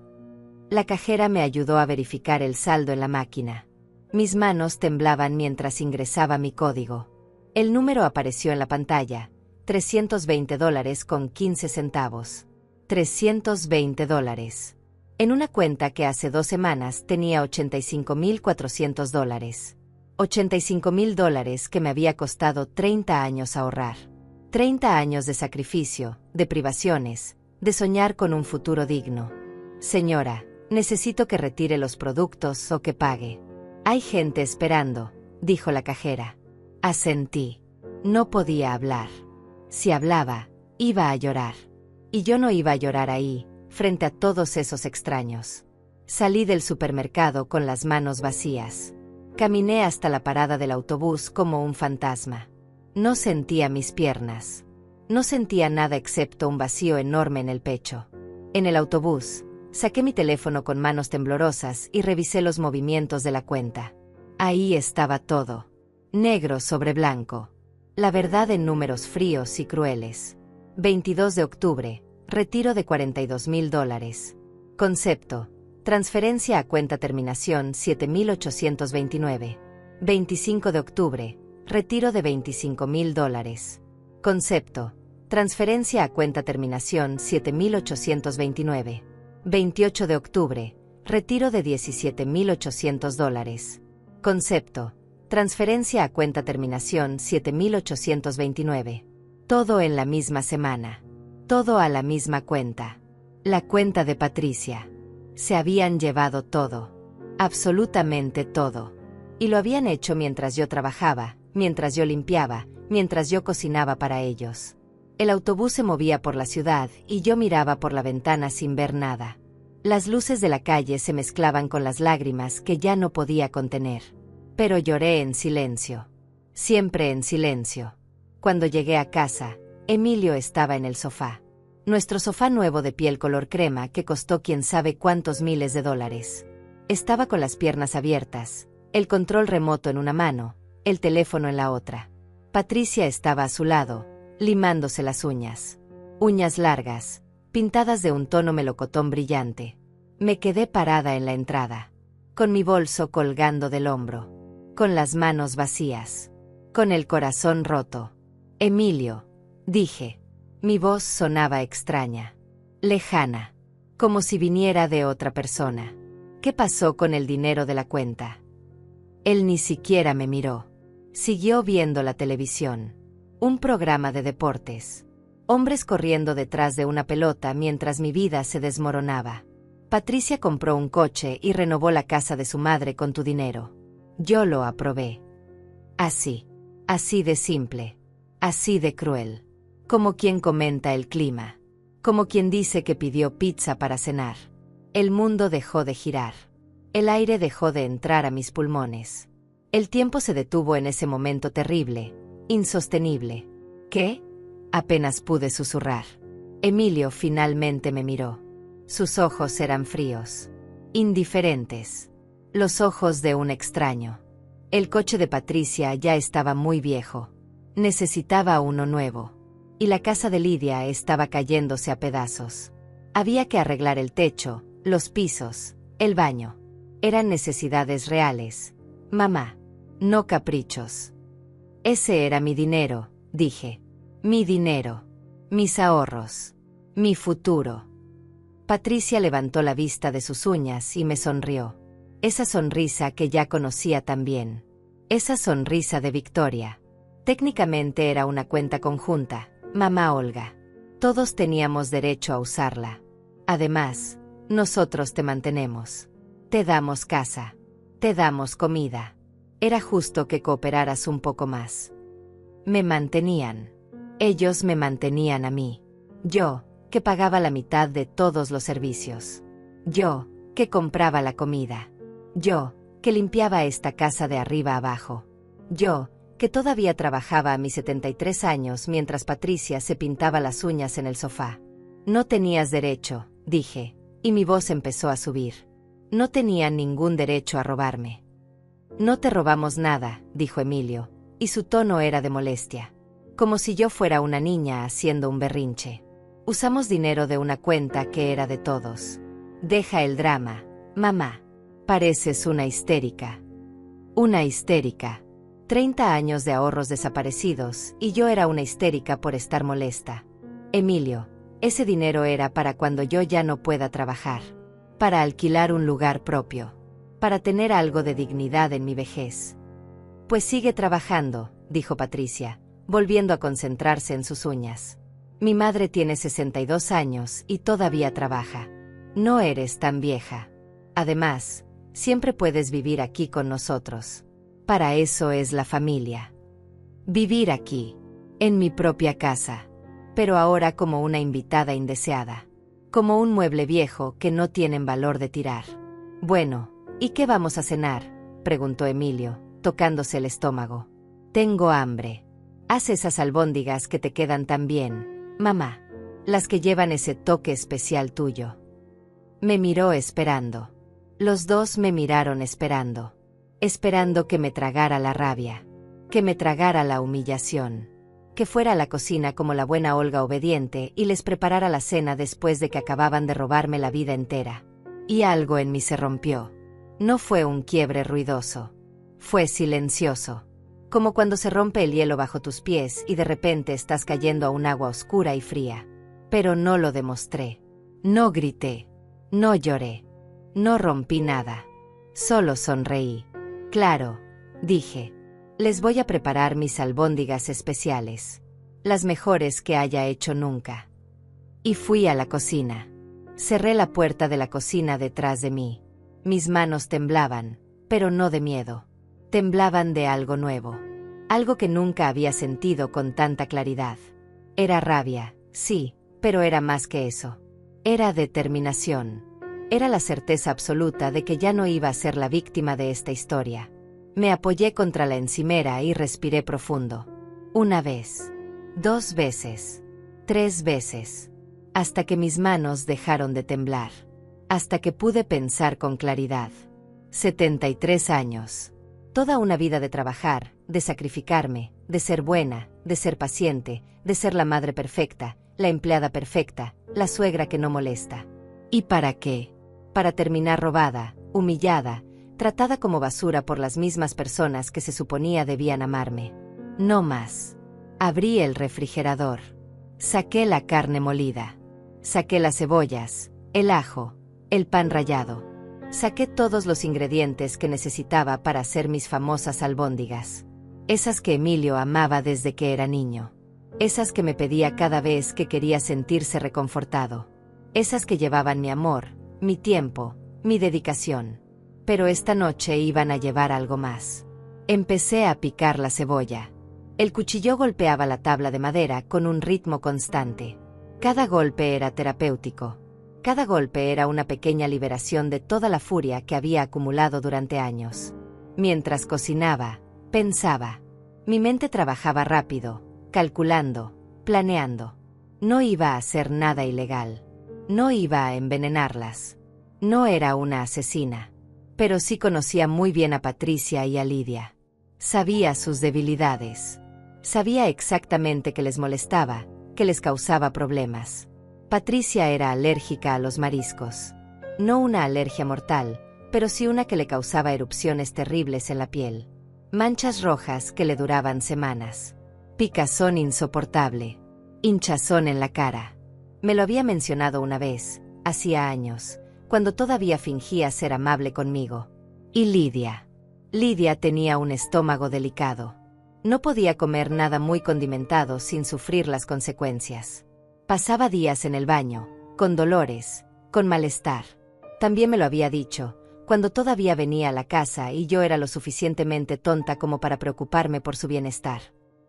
La cajera me ayudó a verificar el saldo en la máquina. Mis manos temblaban mientras ingresaba mi código. El número apareció en la pantalla, $320.15. $320. En una cuenta que hace 2 semanas tenía $85.400. $85.000 que me había costado 30 años ahorrar. 30 años de sacrificio, de privaciones, de soñar con un futuro digno. Señora, necesito que retire los productos o que pague. Hay gente esperando, dijo la cajera. Asentí. No podía hablar. Si hablaba, iba a llorar. Y yo no iba a llorar ahí, frente a todos esos extraños. Salí del supermercado con las manos vacías. Caminé hasta la parada del autobús como un fantasma. No sentía mis piernas. No sentía nada excepto un vacío enorme en el pecho. En el autobús, saqué mi teléfono con manos temblorosas y revisé los movimientos de la cuenta. Ahí estaba todo. Negro sobre blanco. La verdad en números fríos y crueles. 22 de octubre. Retiro de $42.000. Concepto. Transferencia a cuenta terminación 7829. 25 de octubre. Retiro de $25.000. Concepto. Transferencia a cuenta terminación 7829. 28 de octubre. Retiro de $17.800. Concepto. Transferencia a cuenta terminación 7829. Todo en la misma semana. Todo a la misma cuenta. La cuenta de Patricia. Se habían llevado todo. Absolutamente todo. Y lo habían hecho mientras yo trabajaba, mientras yo limpiaba, mientras yo cocinaba para ellos. El autobús se movía por la ciudad y yo miraba por la ventana sin ver nada. Las luces de la calle se mezclaban con las lágrimas que ya no podía contener. Pero lloré en silencio. Siempre en silencio. Cuando llegué a casa, Emilio estaba en el sofá. Nuestro sofá nuevo de piel color crema que costó quién sabe cuántos miles de dólares. Estaba con las piernas abiertas, el control remoto en una mano, el teléfono en la otra. Patricia estaba a su lado, limándose las uñas. Uñas largas, pintadas de un tono melocotón brillante. Me quedé parada en la entrada. con mi bolso colgando del hombro, con las manos vacías, con el corazón roto. Emilio, dije. Mi voz sonaba extraña, lejana, como si viniera de otra persona. ¿Qué pasó con el dinero de la cuenta? Él ni siquiera me miró. Siguió viendo la televisión. Un programa de deportes. Hombres corriendo detrás de una pelota mientras mi vida se desmoronaba. Patricia compró un coche y renovó la casa de su madre con tu dinero. Yo lo aprobé. Así de simple, así de cruel. Como quien comenta el clima. Como quien dice que pidió pizza para cenar. El mundo dejó de girar. El aire dejó de entrar a mis pulmones. El tiempo se detuvo en ese momento terrible, insostenible. ¿Qué? Apenas pude susurrar. Emilio finalmente me miró. Sus ojos eran fríos, indiferentes. Los ojos de un extraño. El coche de Patricia ya estaba muy viejo. Necesitaba uno nuevo. Y la casa de Lidia estaba cayéndose a pedazos. Había que arreglar el techo, los pisos, el baño. Eran necesidades reales. Mamá, no caprichos. Ese era mi dinero, dije. Mi dinero. Mis ahorros. Mi futuro. Patricia levantó la vista de sus uñas y me sonrió. Esa sonrisa que ya conocía tan bien. Esa sonrisa de victoria. Técnicamente era una cuenta conjunta, mamá Olga. Todos teníamos derecho a usarla. Además, nosotros te mantenemos. Te damos casa. Te damos comida. Era justo que cooperaras un poco más. Me mantenían. Ellos me mantenían a mí. Yo, que pagaba la mitad de todos los servicios. Yo, que compraba la comida. Yo, que limpiaba esta casa de arriba abajo. Yo, que todavía trabajaba a mis 73 años mientras Patricia se pintaba las uñas en el sofá. No tenías derecho, dije, y mi voz empezó a subir. No tenían ningún derecho a robarme. No te robamos nada, dijo Emilio, y su tono era de molestia. Como si yo fuera una niña haciendo un berrinche. Usamos dinero de una cuenta que era de todos. Deja el drama, mamá. Pareces una histérica. Una histérica. 30 años de ahorros desaparecidos, y yo era una histérica por estar molesta. Emilio, ese dinero era para cuando yo ya no pueda trabajar. Para alquilar un lugar propio. Para tener algo de dignidad en mi vejez. Pues sigue trabajando, dijo Patricia, volviendo a concentrarse en sus uñas. Mi madre tiene 62 años y todavía trabaja. No eres tan vieja. Además, siempre puedes vivir aquí con nosotros. Para eso es la familia. Vivir aquí, en mi propia casa, pero ahora como una invitada indeseada. Como un mueble viejo que no tienen valor de tirar. Bueno, ¿y qué vamos a cenar?, preguntó Emilio, tocándose el estómago. Tengo hambre. Haz esas albóndigas que te quedan tan bien, mamá. Las que llevan ese toque especial tuyo. Me miró esperando. Los dos me miraron esperando. Esperando que me tragara la rabia. Que me tragara la humillación. Que fuera a la cocina como la buena Olga obediente y les preparara la cena después de que acababan de robarme la vida entera. Y algo en mí se rompió. No fue un quiebre ruidoso. Fue silencioso. Como cuando se rompe el hielo bajo tus pies y de repente estás cayendo a un agua oscura y fría. Pero no lo demostré. No grité. No lloré. No rompí nada. Solo sonreí. Claro, dije. Les voy a preparar mis albóndigas especiales. Las mejores que haya hecho nunca. Y fui a la cocina. Cerré la puerta de la cocina detrás de mí. Mis manos temblaban, pero no de miedo. Temblaban de algo nuevo. Algo que nunca había sentido con tanta claridad. Era rabia, sí, pero era más que eso. Era determinación. Era la certeza absoluta de que ya no iba a ser la víctima de esta historia. Me apoyé contra la encimera y respiré profundo. Una vez. 2 veces. 3 veces. Hasta que mis manos dejaron de temblar. Hasta que pude pensar con claridad. 73 años. Toda una vida de trabajar, de sacrificarme, de ser buena, de ser paciente, de ser la madre perfecta, la empleada perfecta, la suegra que no molesta. ¿Y para qué? Para terminar robada, humillada, tratada como basura por las mismas personas que se suponía debían amarme. No más. Abrí el refrigerador. Saqué la carne molida. Saqué las cebollas, el ajo, el pan rallado. Saqué todos los ingredientes que necesitaba para hacer mis famosas albóndigas. Esas que Emilio amaba desde que era niño. Esas que me pedía cada vez que quería sentirse reconfortado. Esas que llevaban mi amor, mi tiempo, mi dedicación. Pero esta noche iban a llevar algo más. Empecé a picar la cebolla. El cuchillo golpeaba la tabla de madera con un ritmo constante. Cada golpe era terapéutico. Cada golpe era una pequeña liberación de toda la furia que había acumulado durante años. Mientras cocinaba, pensaba. Mi mente trabajaba rápido, calculando, planeando. No iba a hacer nada ilegal. No iba a envenenarlas. No era una asesina. Pero sí conocía muy bien a Patricia y a Lidia. Sabía sus debilidades. Sabía exactamente qué les molestaba, qué les causaba problemas. Patricia era alérgica a los mariscos. No una alergia mortal, pero sí una que le causaba erupciones terribles en la piel. Manchas rojas que le duraban semanas. Picazón insoportable. Hinchazón en la cara. Me lo había mencionado una vez, hacía años, cuando todavía fingía ser amable conmigo. Y Lidia. Lidia tenía un estómago delicado. No podía comer nada muy condimentado sin sufrir las consecuencias. Pasaba días en el baño, con dolores, con malestar. También me lo había dicho, cuando todavía venía a la casa y yo era lo suficientemente tonta como para preocuparme por su bienestar.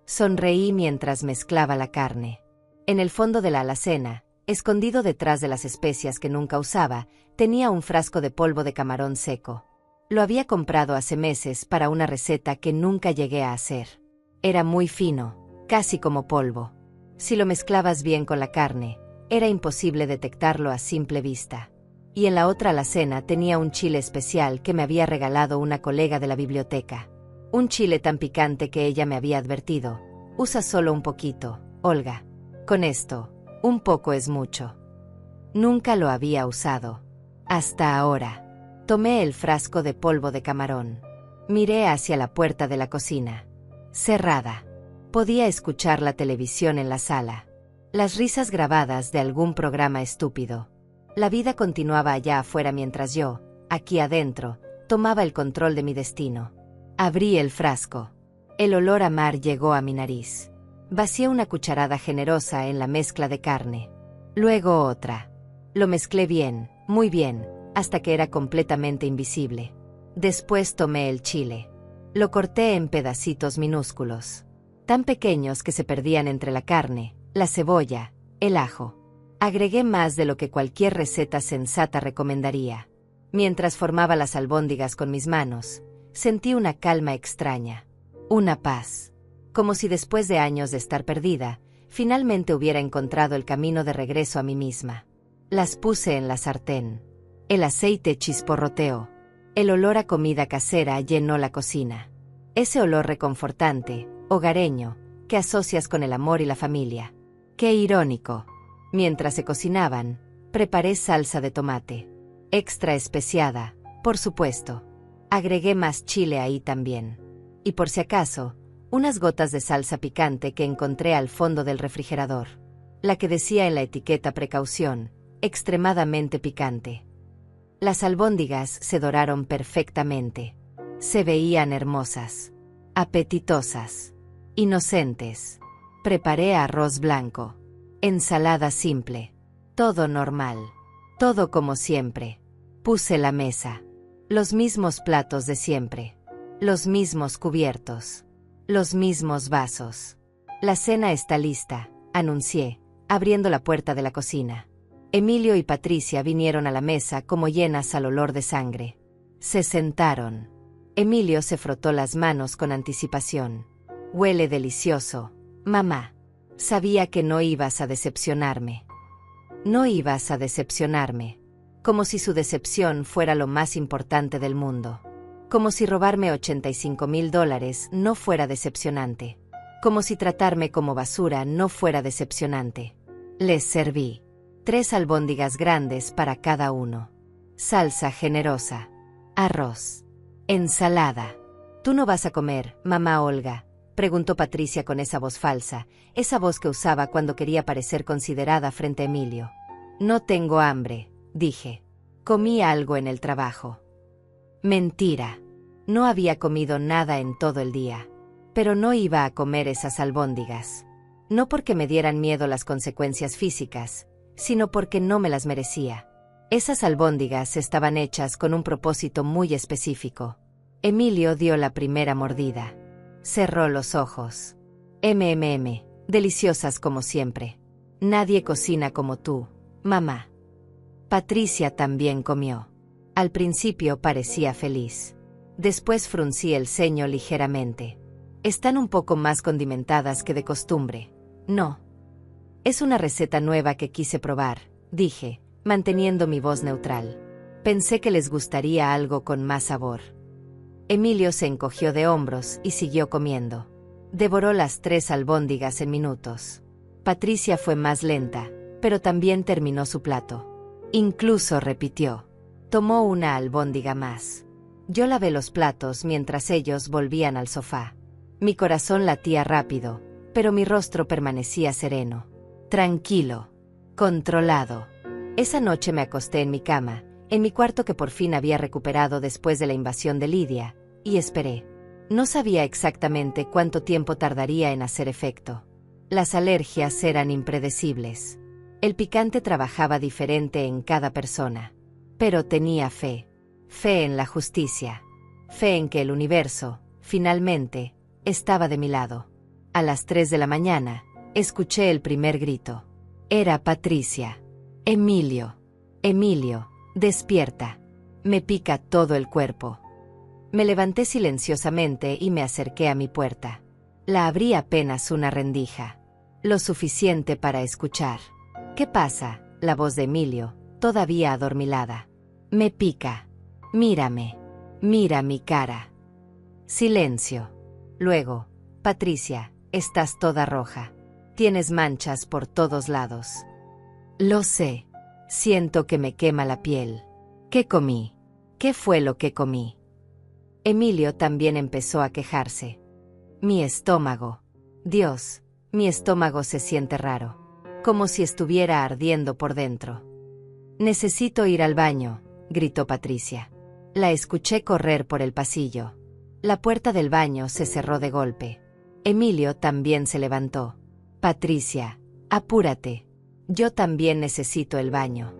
Sonreí mientras mezclaba la carne. En el fondo de la alacena, escondido detrás de las especias que nunca usaba, tenía un frasco de polvo de camarón seco. Lo había comprado hace meses para una receta que nunca llegué a hacer. Era muy fino, casi como polvo. Si lo mezclabas bien con la carne, era imposible detectarlo a simple vista. Y en la otra alacena tenía un chile especial que me había regalado una colega de la biblioteca. Un chile tan picante que ella me había advertido. Usa solo un poquito, Olga. Con esto, un poco es mucho. Nunca lo había usado. Hasta ahora. Tomé el frasco de polvo de camarón. Miré hacia la puerta de la cocina. Cerrada. Podía escuchar la televisión en la sala. Las risas grabadas de algún programa estúpido. La vida continuaba allá afuera mientras yo, aquí adentro, tomaba el control de mi destino. Abrí el frasco. El olor a mar llegó a mi nariz. Vacié una cucharada generosa en la mezcla de carne. Luego otra. Lo mezclé bien, muy bien, hasta que era completamente invisible. Después tomé el chile. Lo corté en pedacitos minúsculos. Tan pequeños que se perdían entre la carne, la cebolla, el ajo. Agregué más de lo que cualquier receta sensata recomendaría. Mientras formaba las albóndigas con mis manos, sentí una calma extraña. Una paz. Como si después de años de estar perdida, finalmente hubiera encontrado el camino de regreso a mí misma. Las puse en la sartén. El aceite chisporroteó. El olor a comida casera llenó la cocina. Ese olor reconfortante, hogareño, que asocias con el amor y la familia. ¡Qué irónico! Mientras se cocinaban, preparé salsa de tomate. Extra especiada, por supuesto. Agregué más chile ahí también. Y por si acaso, unas gotas de salsa picante que encontré al fondo del refrigerador. La que decía en la etiqueta precaución, extremadamente picante. Las albóndigas se doraron perfectamente. Se veían hermosas, apetitosas, inocentes. Preparé arroz blanco, ensalada simple, todo normal, todo como siempre. Puse la mesa, los mismos platos de siempre, los mismos cubiertos, los mismos vasos. La cena está lista, anuncié, abriendo la puerta de la cocina. Emilio y Patricia vinieron a la mesa como llenas al olor de sangre. Se sentaron. Emilio se frotó las manos con anticipación. Huele delicioso, mamá. Sabía que no ibas a decepcionarme. No ibas a decepcionarme. Como si su decepción fuera lo más importante del mundo. Como si robarme $85,000 no fuera decepcionante. Como si tratarme como basura no fuera decepcionante. Les serví 3 albóndigas grandes para cada uno. Salsa generosa. Arroz. Ensalada. ¿Tú no vas a comer, mamá Olga?, preguntó Patricia con esa voz falsa, esa voz que usaba cuando quería parecer considerada frente a Emilio. No tengo hambre, dije. Comí algo en el trabajo. Mentira. No había comido nada en todo el día. Pero no iba a comer esas albóndigas. No porque me dieran miedo las consecuencias físicas, sino porque no me las merecía. Esas albóndigas estaban hechas con un propósito muy específico. Emilio dio la primera mordida. Cerró los ojos. Deliciosas como siempre. Nadie cocina como tú, mamá. Patricia también comió. Al principio parecía feliz. Después fruncí el ceño ligeramente. Están un poco más condimentadas que de costumbre. No. Es una receta nueva que quise probar, dije, manteniendo mi voz neutral. Pensé que les gustaría algo con más sabor. Emilio se encogió de hombros y siguió comiendo. Devoró las 3 albóndigas en minutos. Patricia fue más lenta, pero también terminó su plato. Incluso repitió. Tomó una albóndiga más. Yo lavé los platos mientras ellos volvían al sofá. Mi corazón latía rápido, pero mi rostro permanecía sereno. Tranquilo. Controlado. Esa noche me acosté en mi cama, en mi cuarto que por fin había recuperado después de la invasión de Lidia, y esperé. No sabía exactamente cuánto tiempo tardaría en hacer efecto. Las alergias eran impredecibles. El picante trabajaba diferente en cada persona. Pero tenía fe. Fe en la justicia. Fe en que el universo, finalmente, estaba de mi lado. A las 3 de la mañana, escuché el primer grito. Era Patricia. Emilio. Emilio, despierta. Me pica todo el cuerpo. Me levanté silenciosamente y me acerqué a mi puerta. La abrí apenas una rendija. Lo suficiente para escuchar. ¿Qué pasa? La voz de Emilio, todavía adormilada. Me pica. Mírame. Mira mi cara. Silencio. Luego, Patricia, estás toda roja. Tienes manchas por todos lados. Lo sé. Siento que me quema la piel. ¿Qué comí? ¿Qué fue lo que comí? Emilio también empezó a quejarse. Mi estómago. Dios, mi estómago se siente raro. Como si estuviera ardiendo por dentro. Necesito ir al baño, gritó Patricia. La escuché correr por el pasillo. La puerta del baño se cerró de golpe. Emilio también se levantó. Patricia, apúrate. Yo también necesito el baño.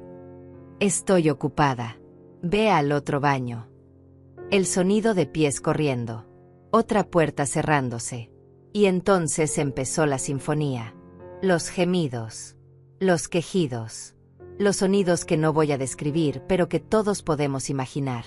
Estoy ocupada. Ve al otro baño. El sonido de pies corriendo. Otra puerta cerrándose. Y entonces empezó la sinfonía. Los gemidos. Los quejidos. Los sonidos que no voy a describir, pero que todos podemos imaginar.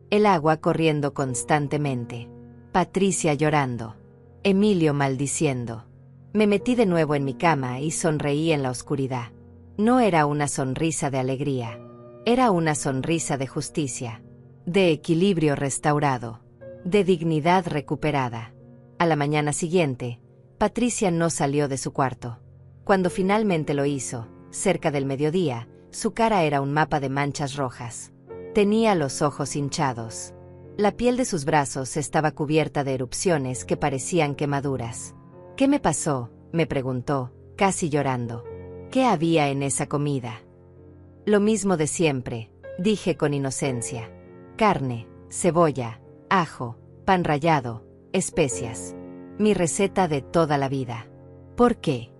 El agua corriendo constantemente. Patricia llorando. Emilio maldiciendo. Me metí de nuevo en mi cama y sonreí en la oscuridad. No era una sonrisa de alegría. Era una sonrisa de justicia. De equilibrio restaurado. De dignidad recuperada. A la mañana siguiente, Patricia no salió de su cuarto. Cuando finalmente lo hizo, cerca del mediodía, su cara era un mapa de manchas rojas. Tenía los ojos hinchados. La piel de sus brazos estaba cubierta de erupciones que parecían quemaduras. ¿Qué me pasó?, me preguntó, casi llorando. ¿Qué había en esa comida? Lo mismo de siempre, dije con inocencia. Carne, cebolla, ajo, pan rallado, especias. Mi receta de toda la vida. ¿Por qué?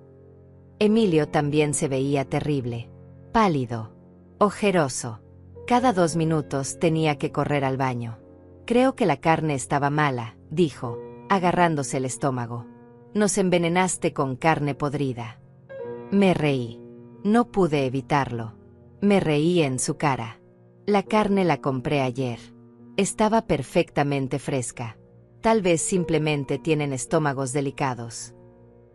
Emilio también se veía terrible. Pálido. Ojeroso. Cada 2 minutos tenía que correr al baño. Creo que la carne estaba mala, dijo, agarrándose el estómago. Nos envenenaste con carne podrida. Me reí. No pude evitarlo. Me reí en su cara. La carne la compré ayer. Estaba perfectamente fresca. Tal vez simplemente tienen estómagos delicados.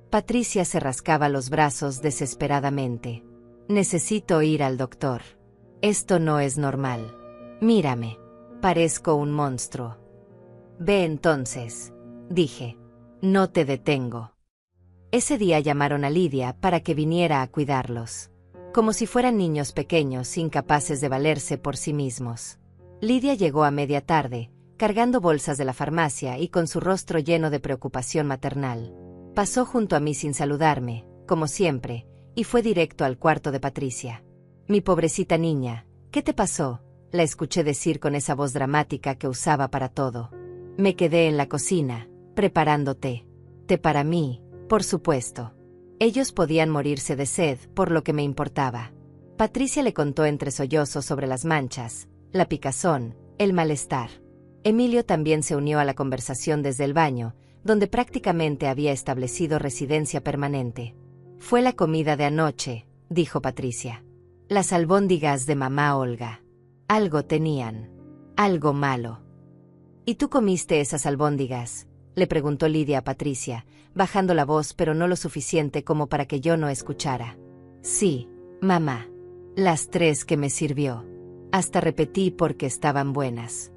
Patricia se rascaba los brazos desesperadamente. Necesito ir al doctor. Esto no es normal. Mírame. Parezco un monstruo. Ve entonces, dije. No te detengo. Ese día llamaron a Lidia para que viniera a cuidarlos. Como si fueran niños pequeños incapaces de valerse por sí mismos. Lidia llegó a media tarde, cargando bolsas de la farmacia y con su rostro lleno de preocupación maternal. Pasó junto a mí sin saludarme, como siempre, y fue directo al cuarto de Patricia. «Mi pobrecita niña, ¿qué te pasó?», la escuché decir con esa voz dramática que usaba para todo. Me quedé en la cocina, preparando té. Té para mí, por supuesto. Ellos podían morirse de sed, por lo que me importaba. Patricia le contó entre sollozos sobre las manchas, la picazón, el malestar. Emilio también se unió a la conversación desde el baño, donde prácticamente había establecido residencia permanente. «Fue la comida de anoche», dijo Patricia. «Las albóndigas de mamá Olga. Algo tenían. Algo malo». «¿Y tú comiste esas albóndigas?», le preguntó Lidia a Patricia, bajando la voz pero no lo suficiente como para que yo no escuchara. «Sí, mamá. Las 3 que me sirvió. Hasta repetí porque estaban buenas».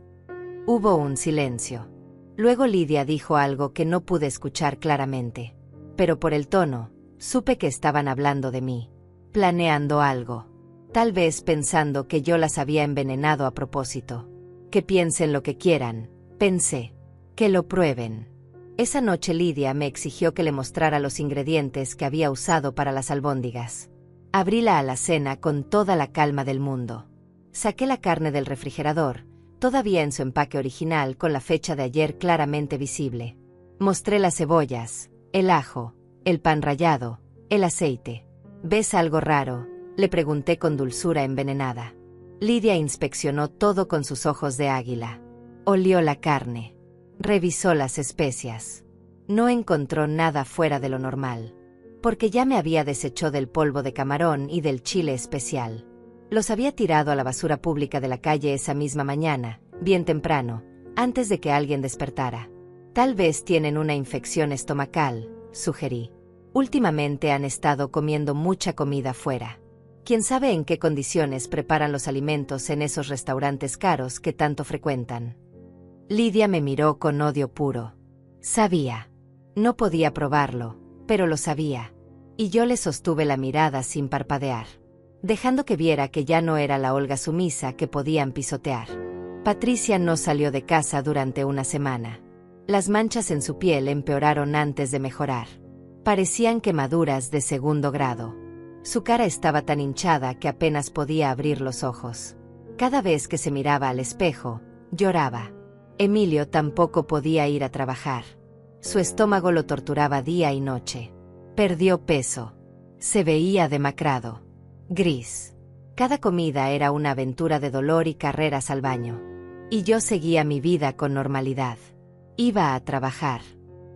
Hubo un silencio. Luego Lidia dijo algo que no pude escuchar claramente. Pero por el tono, supe que estaban hablando de mí. Planeando algo. Tal vez pensando que yo las había envenenado a propósito. Que piensen lo que quieran, pensé. Que lo prueben. Esa noche Lidia me exigió que le mostrara los ingredientes que había usado para las albóndigas. Abrí la alacena con toda la calma del mundo. Saqué la carne del refrigerador, todavía en su empaque original con la fecha de ayer claramente visible. Mostré las cebollas, el ajo, el pan rallado, el aceite. «¿Ves algo raro?», le pregunté con dulzura envenenada. Lidia inspeccionó todo con sus ojos de águila. Olió la carne. Revisó las especias. No encontró nada fuera de lo normal. Porque ya me había deshecho del polvo de camarón y del chile especial. Los había tirado a la basura pública de la calle esa misma mañana, bien temprano, antes de que alguien despertara. «Tal vez tienen una infección estomacal», sugerí. «Últimamente han estado comiendo mucha comida fuera. Quién sabe en qué condiciones preparan los alimentos en esos restaurantes caros que tanto frecuentan». Lidia me miró con odio puro. Sabía. No podía probarlo, pero lo sabía. Y yo le sostuve la mirada sin parpadear, dejando que viera que ya no era la Olga sumisa que podían pisotear. Patricia no salió de casa durante una semana. Las manchas en su piel empeoraron antes de mejorar. Parecían quemaduras de 2º grado. Su cara estaba tan hinchada que apenas podía abrir los ojos. Cada vez que se miraba al espejo, lloraba. Emilio tampoco podía ir a trabajar. Su estómago lo torturaba día y noche. Perdió peso. Se veía demacrado. Gris. Cada comida era una aventura de dolor y carreras al baño. Y yo seguía mi vida con normalidad. Iba a trabajar.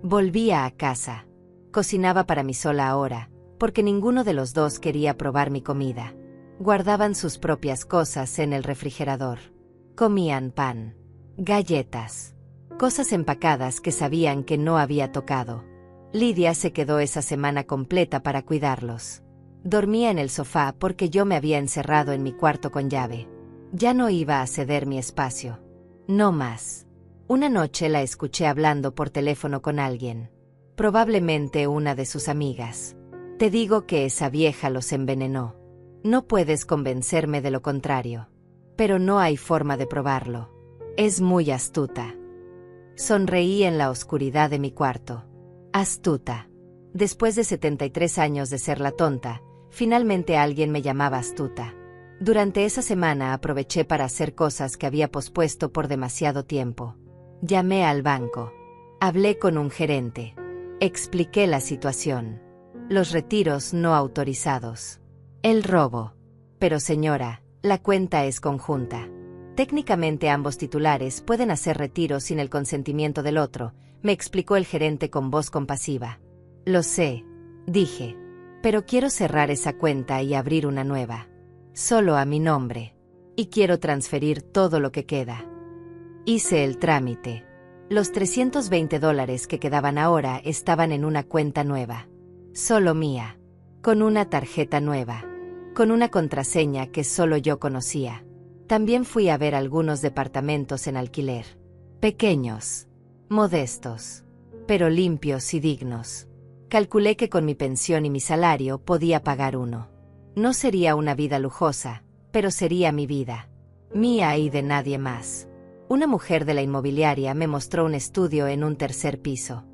Volvía a casa. Cocinaba para mí sola ahora, porque ninguno de los dos quería probar mi comida. Guardaban sus propias cosas en el refrigerador. Comían pan, galletas, cosas empacadas que sabían que no había tocado. Lidia se quedó esa semana completa para cuidarlos. Dormía en el sofá porque yo me había encerrado en mi cuarto con llave. Ya no iba a ceder mi espacio. No más. Una noche la escuché hablando por teléfono con alguien. Probablemente una de sus amigas. Te digo que esa vieja los envenenó. No puedes convencerme de lo contrario. Pero no hay forma de probarlo. Es muy astuta. Sonreí en la oscuridad de mi cuarto. Astuta. Después de 73 años de ser la tonta, finalmente alguien me llamaba astuta. Durante esa semana aproveché para hacer cosas que había pospuesto por demasiado tiempo. Llamé al banco. Hablé con un gerente. Expliqué la situación. Los retiros no autorizados. El robo. Pero señora, la cuenta es conjunta. Técnicamente ambos titulares pueden hacer retiros sin el consentimiento del otro, me explicó el gerente con voz compasiva. Lo sé, dije. Pero quiero cerrar esa cuenta y abrir una nueva. Solo a mi nombre. Y quiero transferir todo lo que queda. Hice el trámite. Los $320 que quedaban ahora estaban en una cuenta nueva. Solo mía. Con una tarjeta nueva. Con una contraseña que solo yo conocía. También fui a ver algunos departamentos en alquiler. Pequeños. Modestos. Pero limpios y dignos. Calculé que con mi pensión y mi salario podía pagar uno. No sería una vida lujosa, pero sería mi vida. Mía y de nadie más. Una mujer de la inmobiliaria me mostró un estudio en un tercer piso.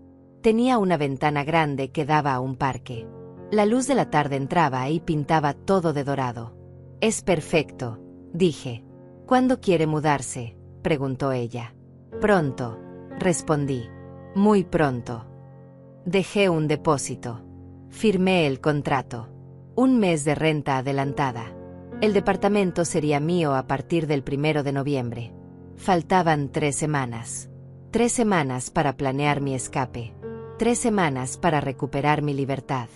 Tenía una ventana grande que daba a un parque. La luz de la tarde entraba y pintaba todo de dorado. «Es perfecto», dije. «¿Cuándo quiere mudarse?», preguntó ella. «Pronto», respondí. «Muy pronto». Dejé un depósito. Firmé el contrato. Un mes de renta adelantada. El departamento sería mío a partir del 1 de noviembre. Faltaban 3 semanas. 3 semanas para planear mi escape. 3 semanas para recuperar mi libertad.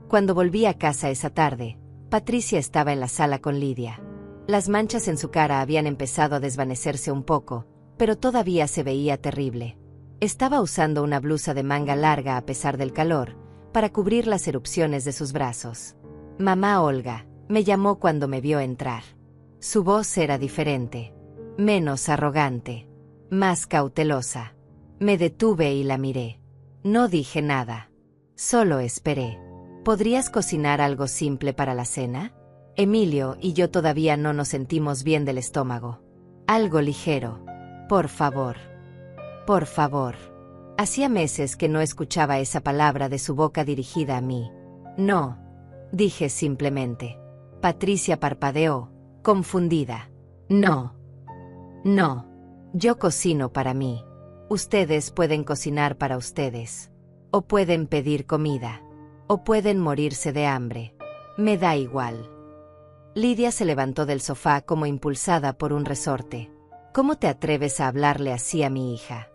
Cuando volví a casa esa tarde, Patricia estaba en la sala con Lidia. Las manchas en su cara habían empezado a desvanecerse un poco, pero todavía se veía terrible. Estaba usando una blusa de manga larga a pesar del calor, para cubrir las erupciones de sus brazos. «Mamá Olga», me llamó cuando me vio entrar. Su voz era diferente, menos arrogante, más cautelosa. Me detuve y la miré. No dije nada. Solo esperé. «¿Podrías cocinar algo simple para la cena? Emilio y yo todavía no nos sentimos bien del estómago. Algo ligero. Por favor. Por favor». Hacía meses que no escuchaba esa palabra de su boca dirigida a mí. «No», dije simplemente. Patricia parpadeó, confundida. «No. No. Yo cocino para mí. Ustedes pueden cocinar para ustedes. O pueden pedir comida. O pueden morirse de hambre. Me da igual». Lidia se levantó del sofá como impulsada por un resorte. «¿Cómo te atreves a hablarle así a mi hija?».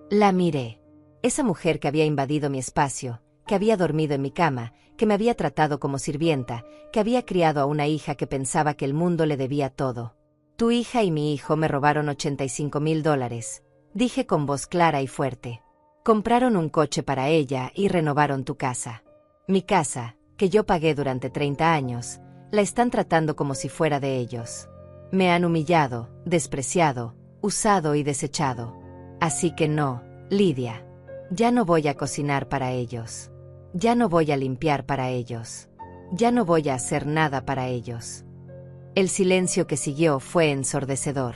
La miré. Esa mujer que había invadido mi espacio, que había dormido en mi cama, que me había tratado como sirvienta, que había criado a una hija que pensaba que el mundo le debía todo. «Tu hija y mi hijo me robaron $85,000, dije con voz clara y fuerte. «Compraron un coche para ella y renovaron tu casa. Mi casa, que yo pagué durante 30 años, la están tratando como si fuera de ellos. Me han humillado, despreciado, usado y desechado. Así que no, Lidia. Ya no voy a cocinar para ellos. Ya no voy a limpiar para ellos. Ya no voy a hacer nada para ellos». El silencio que siguió fue ensordecedor.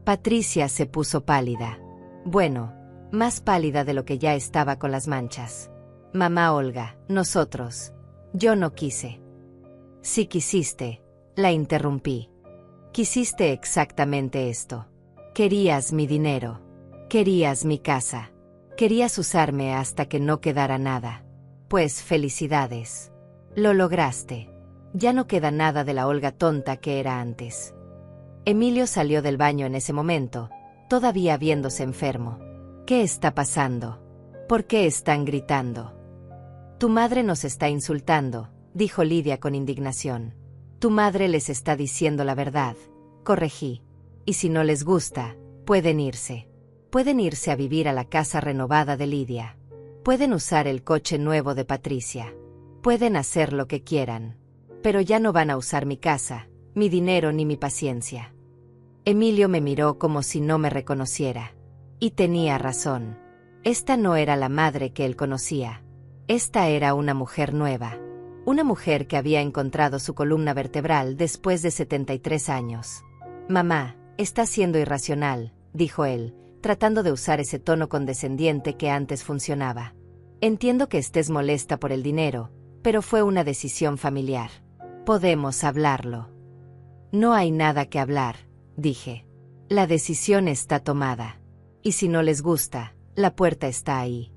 Patricia se puso pálida. Bueno, más pálida de lo que ya estaba con las manchas. «Mamá Olga, nosotros». «Yo no quise». «Sí quisiste», la interrumpí. «Quisiste exactamente esto. Querías mi dinero. Querías mi casa. Querías usarme hasta que no quedara nada. Pues felicidades. Lo lograste. Ya no queda nada de la Olga tonta que era antes». Emilio salió del baño en ese momento, todavía viéndose enfermo. «¿Qué está pasando? ¿Por qué están gritando?». «Tu madre nos está insultando», dijo Lidia con indignación. «Tu madre les está diciendo la verdad», corregí. «Y si no les gusta, pueden irse. Pueden irse a vivir a la casa renovada de Lidia. Pueden usar el coche nuevo de Patricia. Pueden hacer lo que quieran. Pero ya no van a usar mi casa, mi dinero ni mi paciencia». Emilio me miró como si no me reconociera. Y tenía razón. Esta no era la madre que él conocía. Esta era una mujer nueva. Una mujer que había encontrado su columna vertebral después de 73 años. «Mamá, está siendo irracional», dijo él, tratando de usar ese tono condescendiente que antes funcionaba. «Entiendo que estés molesta por el dinero, pero fue una decisión familiar. Podemos hablarlo». «No hay nada que hablar», dije. «La decisión está tomada. Y si no les gusta, la puerta está ahí».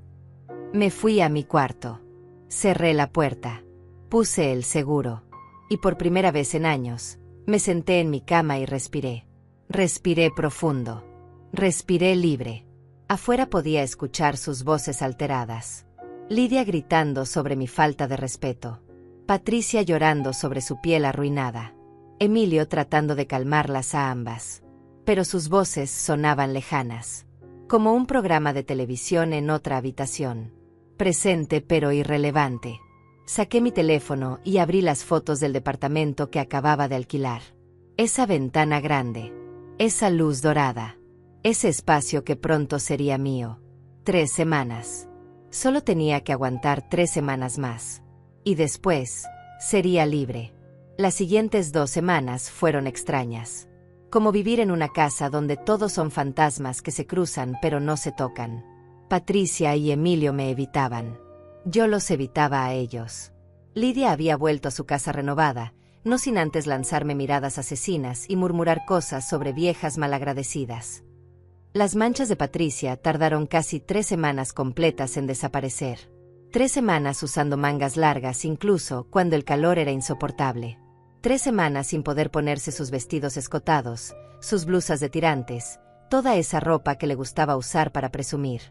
Me fui a mi cuarto. Cerré la puerta. Puse el seguro. Y por primera vez en años, me senté en mi cama y respiré. Respiré profundo. Respiré libre. Afuera podía escuchar sus voces alteradas. Lidia gritando sobre mi falta de respeto. Patricia llorando sobre su piel arruinada. Emilio tratando de calmarlas a ambas. Pero sus voces sonaban lejanas. Como un programa de televisión en otra habitación. Presente pero irrelevante. Saqué mi teléfono y abrí las fotos del departamento que acababa de alquilar. Esa ventana grande. Esa luz dorada. Ese espacio que pronto sería mío. 3 semanas. Solo tenía que aguantar 3 semanas más. Y después, sería libre. Las siguientes 2 semanas fueron extrañas. Como vivir en una casa donde todos son fantasmas que se cruzan pero no se tocan. Patricia y Emilio me evitaban. Yo los evitaba a ellos. Lidia había vuelto a su casa renovada, no sin antes lanzarme miradas asesinas y murmurar cosas sobre viejas malagradecidas. Las manchas de Patricia tardaron casi 3 semanas completas en desaparecer. 3 semanas usando mangas largas incluso cuando el calor era insoportable. 3 semanas sin poder ponerse sus vestidos escotados, sus blusas de tirantes, toda esa ropa que le gustaba usar para presumir.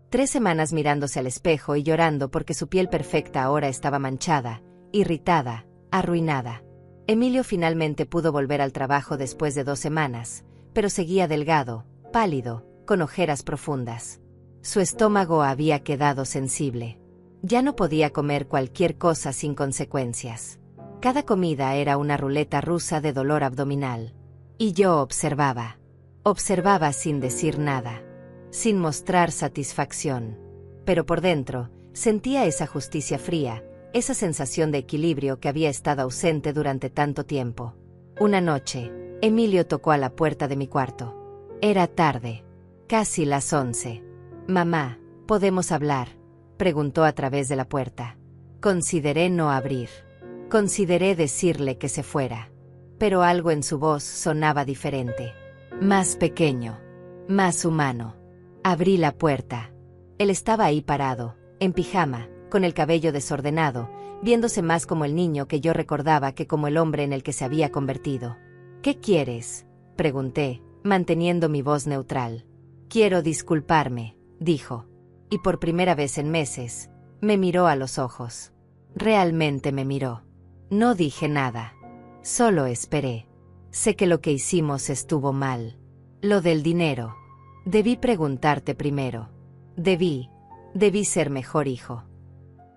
3 semanas mirándose al espejo y llorando porque su piel perfecta ahora estaba manchada, irritada, arruinada. Emilio finalmente pudo volver al trabajo después de 2 semanas, pero seguía delgado, pálido, con ojeras profundas. Su estómago había quedado sensible. Ya no podía comer cualquier cosa sin consecuencias. Cada comida era una ruleta rusa de dolor abdominal. Y yo observaba. Observaba sin decir nada, sin mostrar satisfacción. Pero por dentro, sentía esa justicia fría, esa sensación de equilibrio que había estado ausente durante tanto tiempo. Una noche, Emilio tocó a la puerta de mi cuarto. Era tarde, casi las 11. «Mamá, ¿podemos hablar?», preguntó a través de la puerta. Consideré no abrir. Consideré decirle que se fuera. Pero algo en su voz sonaba diferente. Más pequeño. Más humano. Abrí la puerta. Él estaba ahí parado, en pijama, con el cabello desordenado, viéndose más como el niño que yo recordaba que como el hombre en el que se había convertido. «¿Qué quieres?», pregunté, manteniendo mi voz neutral. «Quiero disculparme», dijo. Y por primera vez en meses, me miró a los ojos. Realmente me miró. No dije nada. Solo esperé. Sé que lo que hicimos estuvo mal. Lo del dinero. Debí preguntarte primero. Debí ser mejor hijo.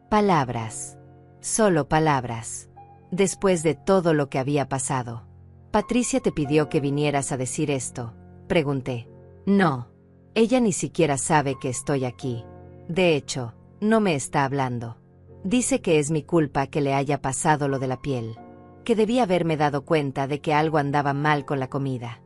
Palabras. Solo palabras. Después de todo lo que había pasado. «¿Patricia te pidió que vinieras a decir esto?», pregunté. «No. Ella ni siquiera sabe que estoy aquí. De hecho, no me está hablando. Dice que es mi culpa que le haya pasado lo de la piel. Que debí haberme dado cuenta de que algo andaba mal con la comida».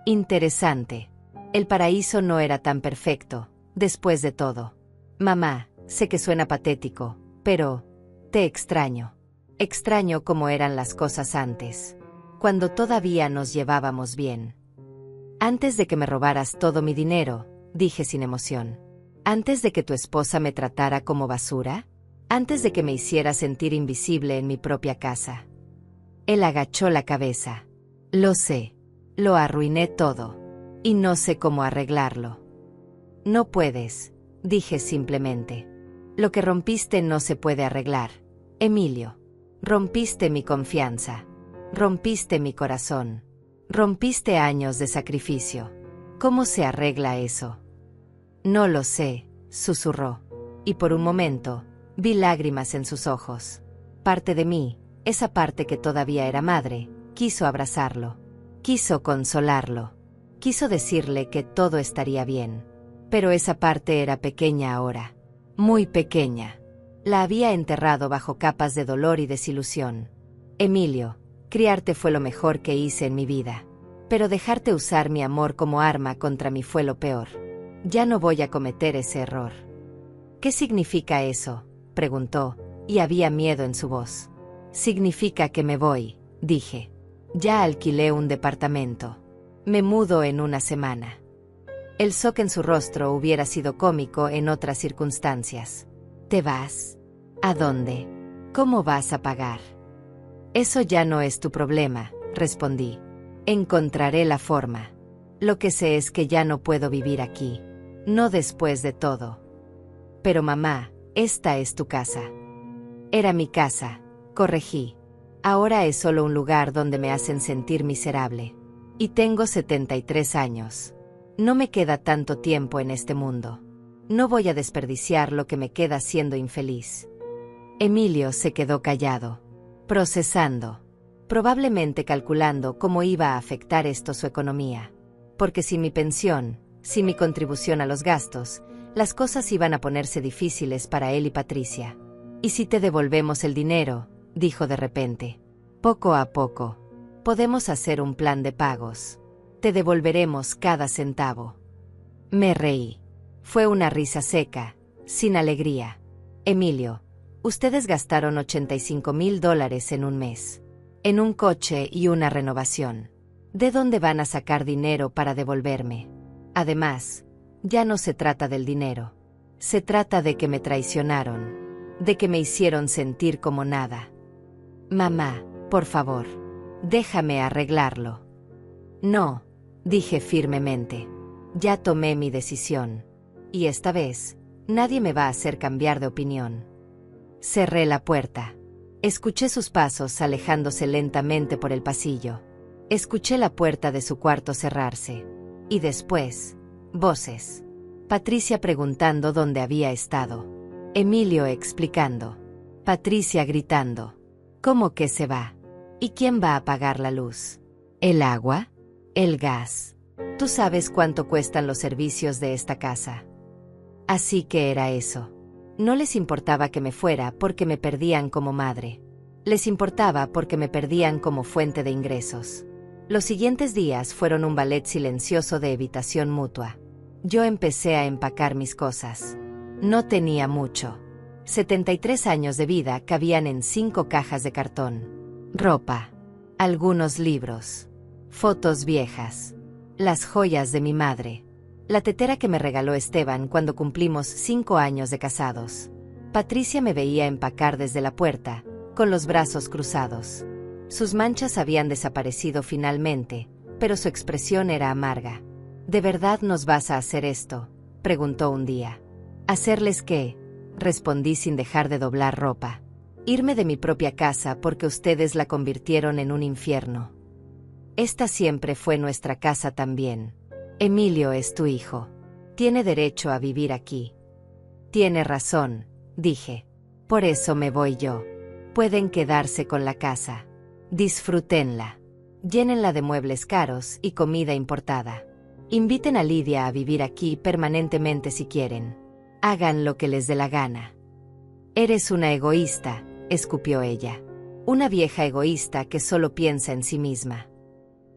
Interesante. El paraíso no era tan perfecto, después de todo. «Mamá, sé que suena patético, pero te extraño. Extraño cómo eran las cosas antes. Cuando todavía nos llevábamos bien. Antes de que me robaras todo mi dinero», dije sin emoción. «Antes de que tu esposa me tratara como basura. Antes de que me hiciera sentir invisible en mi propia casa». Él agachó la cabeza. «Lo sé. Lo arruiné todo. Y no sé cómo arreglarlo». «No puedes», dije simplemente. «Lo que rompiste no se puede arreglar, Emilio. Rompiste mi confianza. Rompiste mi corazón. Rompiste años de sacrificio. ¿Cómo se arregla eso?». «No lo sé», susurró. Y por un momento, vi lágrimas en sus ojos. Parte de mí, esa parte que todavía era madre, quiso abrazarlo. Quiso consolarlo. Quiso decirle que todo estaría bien. Pero esa parte era pequeña ahora. Muy pequeña. La había enterrado bajo capas de dolor y desilusión. «Emilio, criarte fue lo mejor que hice en mi vida. Pero dejarte usar mi amor como arma contra mí fue lo peor. Ya no voy a cometer ese error». «¿Qué significa eso?», preguntó, y había miedo en su voz. «Significa que me voy», dije. «Ya alquilé un departamento. Me mudo en una semana». El shock en su rostro hubiera sido cómico en otras circunstancias. «¿Te vas? ¿A dónde? ¿Cómo vas a pagar?». «Eso ya no es tu problema», respondí. «Encontraré la forma. Lo que sé es que ya no puedo vivir aquí. No después de todo». «Pero mamá, esta es tu casa». «Era mi casa», corregí. «Ahora es solo un lugar donde me hacen sentir miserable. Y tengo 73 años. No me queda tanto tiempo en este mundo. No voy a desperdiciar lo que me queda siendo infeliz». Emilio se quedó callado, procesando, probablemente calculando cómo iba a afectar esto su economía. Porque sin mi pensión, sin mi contribución a los gastos, las cosas iban a ponerse difíciles para él y Patricia. «¿Y si te devolvemos el dinero?», dijo de repente. «Poco a poco. Podemos hacer un plan de pagos». Te devolveremos cada centavo. Me reí. Fue una risa seca, sin alegría. Emilio, ustedes gastaron $85,000 en un mes. En un coche y una renovación. ¿De dónde van a sacar dinero para devolverme? Además, ya no se trata del dinero. Se trata de que me traicionaron, de que me hicieron sentir como nada. Mamá, por favor, déjame arreglarlo. No, dije firmemente. Ya tomé mi decisión. Y esta vez, nadie me va a hacer cambiar de opinión. Cerré la puerta. Escuché sus pasos alejándose lentamente por el pasillo. Escuché la puerta de su cuarto cerrarse. Y después, voces. Patricia preguntando dónde había estado. Emilio explicando. Patricia gritando. ¿Cómo que se va? ¿Y quién va a pagar la luz? ¿El agua? ¿El gas? Tú sabes cuánto cuestan los servicios de esta casa. Así que era eso. No les importaba que me fuera porque me perdían como madre. Les importaba porque me perdían como fuente de ingresos. Los siguientes días fueron un ballet silencioso de evitación mutua. Yo empecé a empacar mis cosas. No tenía mucho. 73 años de vida cabían en 5 cajas de cartón. Ropa. Algunos libros. Fotos viejas. Las joyas de mi madre. La tetera que me regaló Esteban cuando cumplimos 5 años de casados. Patricia me veía empacar desde la puerta, con los brazos cruzados. Sus manchas habían desaparecido finalmente, pero su expresión era amarga. ¿De verdad nos vas a hacer esto?, preguntó un día. ¿Hacerles qué?, respondí sin dejar de doblar ropa. Irme de mi propia casa porque ustedes la convirtieron en un infierno. Esta siempre fue nuestra casa también. Emilio es tu hijo. Tiene derecho a vivir aquí. Tiene razón, dije. Por eso me voy yo. Pueden quedarse con la casa. Disfrútenla. Llénenla de muebles caros y comida importada. Inviten a Lidia a vivir aquí permanentemente si quieren. Hagan lo que les dé la gana. Eres una egoísta, escupió ella. Una vieja egoísta que solo piensa en sí misma.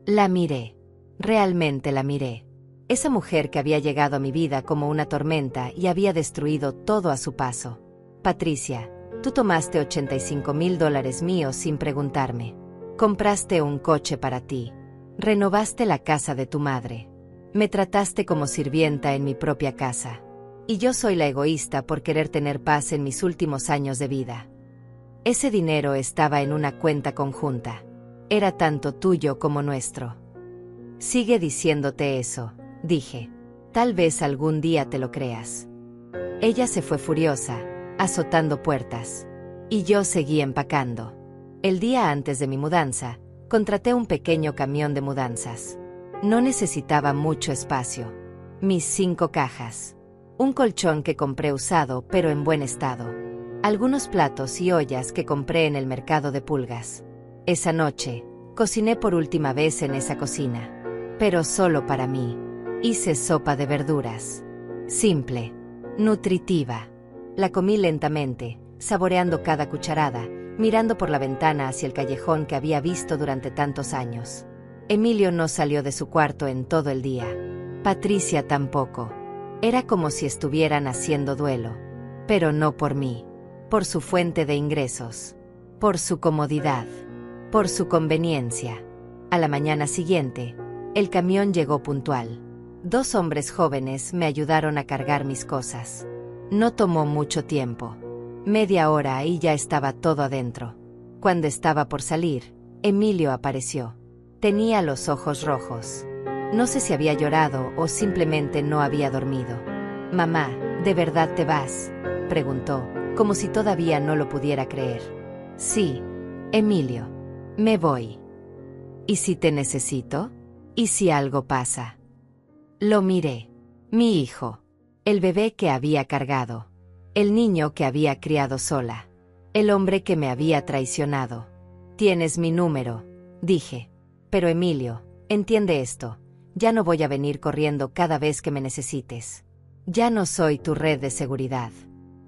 La miré. Realmente la miré. Esa mujer que había llegado a mi vida como una tormenta y había destruido todo a su paso. Patricia, tú tomaste $85,000 míos sin preguntarme. Compraste un coche para ti. Renovaste la casa de tu madre. Me trataste como sirvienta en mi propia casa. Y yo soy la egoísta por querer tener paz en mis últimos años de vida. Ese dinero estaba en una cuenta conjunta. Era tanto tuyo como nuestro. Sigue diciéndote eso, dije. Tal vez algún día te lo creas. Ella se fue furiosa, azotando puertas. Y yo seguí empacando. El día antes de mi mudanza, contraté un pequeño camión de mudanzas. No necesitaba mucho espacio. Mis 5 cajas. Un colchón que compré usado pero en buen estado. Algunos platos y ollas que compré en el mercado de pulgas. Esa noche, cociné por última vez en esa cocina. Pero solo para mí. Hice sopa de verduras. Simple. Nutritiva. La comí lentamente, saboreando cada cucharada, mirando por la ventana hacia el callejón que había visto durante tantos años. Emilio no salió de su cuarto en todo el día. Patricia tampoco. Era como si estuvieran haciendo duelo. Pero no por mí. Por su fuente de ingresos. Por su comodidad. Por su conveniencia. A la mañana siguiente, el camión llegó puntual. 2 hombres jóvenes me ayudaron a cargar mis cosas. No tomó mucho tiempo. Media hora y ya estaba todo adentro. Cuando estaba por salir, Emilio apareció. Tenía los ojos rojos. No sé si había llorado o simplemente no había dormido. «Mamá, ¿de verdad te vas?», preguntó, como si todavía no lo pudiera creer. «Sí, Emilio. Me voy». «¿Y si te necesito? ¿Y si algo pasa?». Lo miré. Mi hijo. El bebé que había cargado. El niño que había criado sola. El hombre que me había traicionado. «Tienes mi número», dije. «Pero Emilio, entiende esto. Ya no voy a venir corriendo cada vez que me necesites. Ya no soy tu red de seguridad.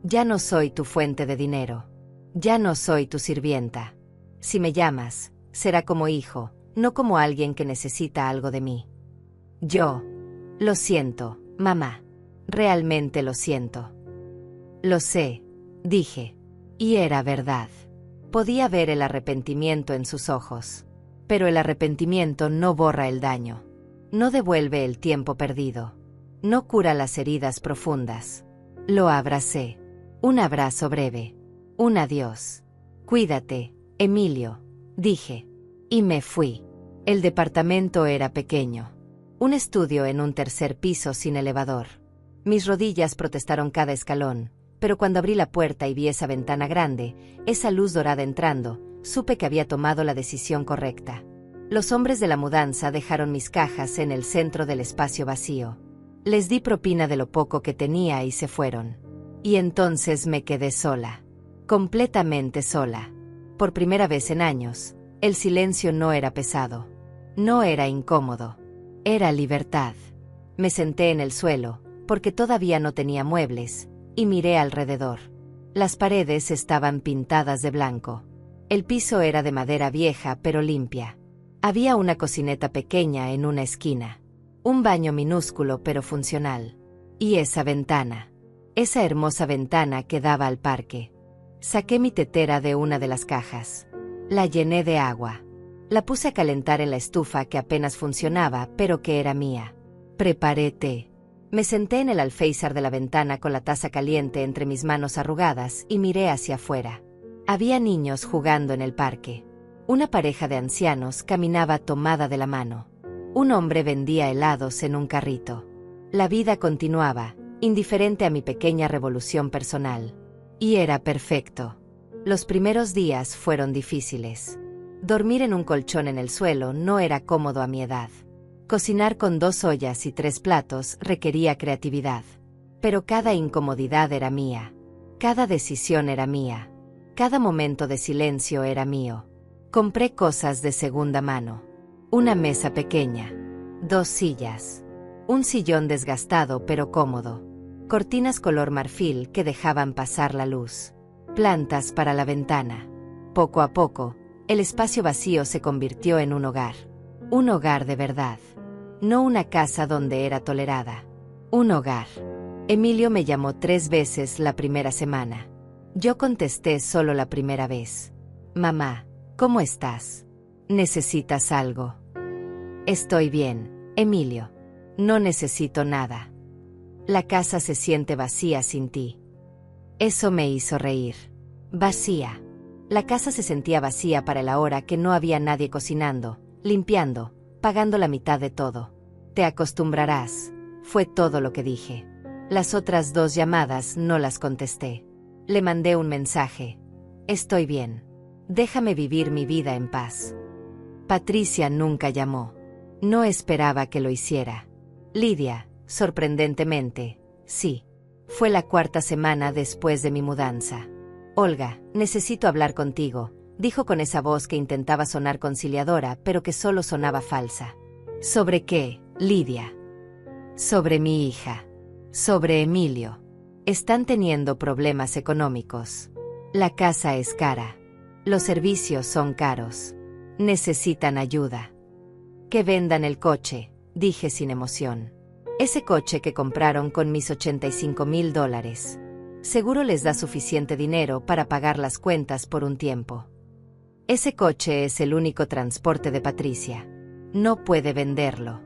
Ya no soy tu fuente de dinero. Ya no soy tu sirvienta. Si me llamas, será como hijo, no como alguien que necesita algo de mí. Yo. Lo siento, mamá. Realmente lo siento. Lo sé, dije. Y era verdad. Podía ver el arrepentimiento en sus ojos. Pero el arrepentimiento no borra el daño. No devuelve el tiempo perdido. No cura las heridas profundas. Lo abracé. Un abrazo breve. Un adiós. Cuídate, Emilio, dije. Y me fui. El departamento era pequeño. Un estudio en un tercer piso sin elevador. Mis rodillas protestaron cada escalón, pero cuando abrí la puerta y vi esa ventana grande, esa luz dorada entrando, supe que había tomado la decisión correcta. Los hombres de la mudanza dejaron mis cajas en el centro del espacio vacío. Les di propina de lo poco que tenía y se fueron. Y entonces me quedé sola. Completamente sola. Por primera vez en años, el silencio no era pesado. No era incómodo. Era libertad. Me senté en el suelo, porque todavía no tenía muebles, y miré alrededor. Las paredes estaban pintadas de blanco. El piso era de madera vieja pero limpia. Había una cocineta pequeña en una esquina. Un baño minúsculo pero funcional. Y esa ventana. Esa hermosa ventana que daba al parque. Saqué mi tetera de una de las cajas. La llené de agua. La puse a calentar en la estufa que apenas funcionaba, pero que era mía. Preparé té. Me senté en el alféizar de la ventana con la taza caliente entre mis manos arrugadas y miré hacia afuera. Había niños jugando en el parque. Una pareja de ancianos caminaba tomada de la mano. Un hombre vendía helados en un carrito. La vida continuaba, indiferente a mi pequeña revolución personal. Y era perfecto. Los primeros días fueron difíciles. Dormir en un colchón en el suelo no era cómodo a mi edad. Cocinar con 2 ollas y 3 platos requería creatividad. Pero cada incomodidad era mía. Cada decisión era mía. Cada momento de silencio era mío. Compré cosas de segunda mano. Una mesa pequeña. 2 sillas. Un sillón desgastado pero cómodo. Cortinas color marfil que dejaban pasar la luz. Plantas para la ventana. Poco a poco, el espacio vacío se convirtió en un hogar. Un hogar de verdad. No una casa donde era tolerada. Un hogar. Emilio me llamó 3 veces la primera semana. Yo contesté solo la primera vez. Mamá, ¿cómo estás? ¿Necesitas algo? Estoy bien, Emilio. No necesito nada. La casa se siente vacía sin ti. Eso me hizo reír. Vacía. La casa se sentía vacía para la hora que no había nadie cocinando, limpiando, pagando la mitad de todo. Te acostumbrarás, fue todo lo que dije. Las otras 2 llamadas no las contesté. Le mandé un mensaje. Estoy bien. Déjame vivir mi vida en paz. Patricia nunca llamó. No esperaba que lo hiciera. Lidia, sorprendentemente, sí. Fue la 4ª semana después de mi mudanza. Olga, necesito hablar contigo, dijo con esa voz que intentaba sonar conciliadora, pero que solo sonaba falsa. ¿Sobre qué, Lidia? Sobre mi hija. Sobre Emilio. Están teniendo problemas económicos. La casa es cara. Los servicios son caros. Necesitan ayuda. Que vendan el coche, dije sin emoción. Ese coche que compraron con mis $85,000. Seguro les da suficiente dinero para pagar las cuentas por un tiempo. Ese coche es el único transporte de Patricia. No puede venderlo.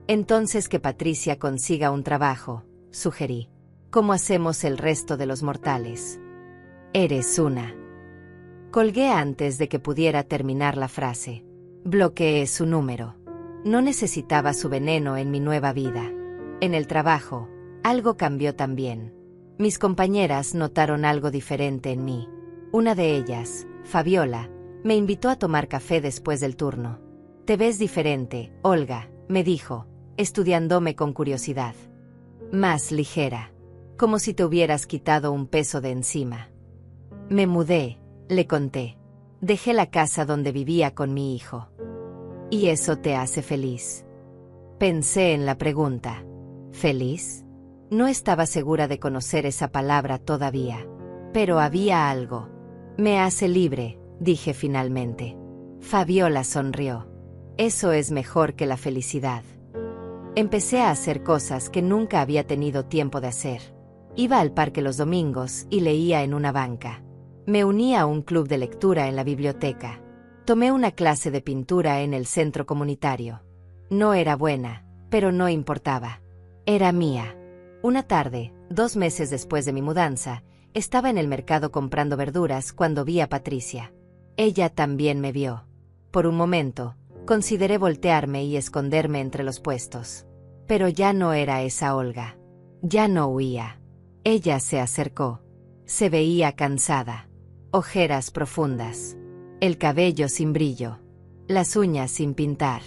Entonces que Patricia consiga un trabajo, sugerí. Como hacemos el resto de los mortales. Eres una. Colgué antes de que pudiera terminar la frase. Bloqueé su número. No necesitaba su veneno en mi nueva vida. En el trabajo, algo cambió también. Mis compañeras notaron algo diferente en mí. Una de ellas, Fabiola, me invitó a tomar café después del turno. Te ves diferente, Olga, me dijo, estudiándome con curiosidad. Más ligera. Como si te hubieras quitado un peso de encima. Me mudé, le conté. Dejé la casa donde vivía con mi hijo. ¿Y eso te hace feliz? Pensé en la pregunta. ¿Feliz? No estaba segura de conocer esa palabra todavía. Pero había algo. Me hace libre, dije finalmente. Fabiola sonrió. Eso es mejor que la felicidad. Empecé a hacer cosas que nunca había tenido tiempo de hacer. Iba al parque los domingos y leía en una banca. Me uní a un club de lectura en la biblioteca. Tomé una clase de pintura en el centro comunitario. No era buena, pero no importaba. Era mía. Una tarde, 2 meses después de mi mudanza, estaba en el mercado comprando verduras cuando vi a Patricia. Ella también me vio. Por un momento, consideré voltearme y esconderme entre los puestos. Pero ya no era esa Olga. Ya no huía. Ella se acercó. Se veía cansada. Ojeras profundas. El cabello sin brillo. Las uñas sin pintar.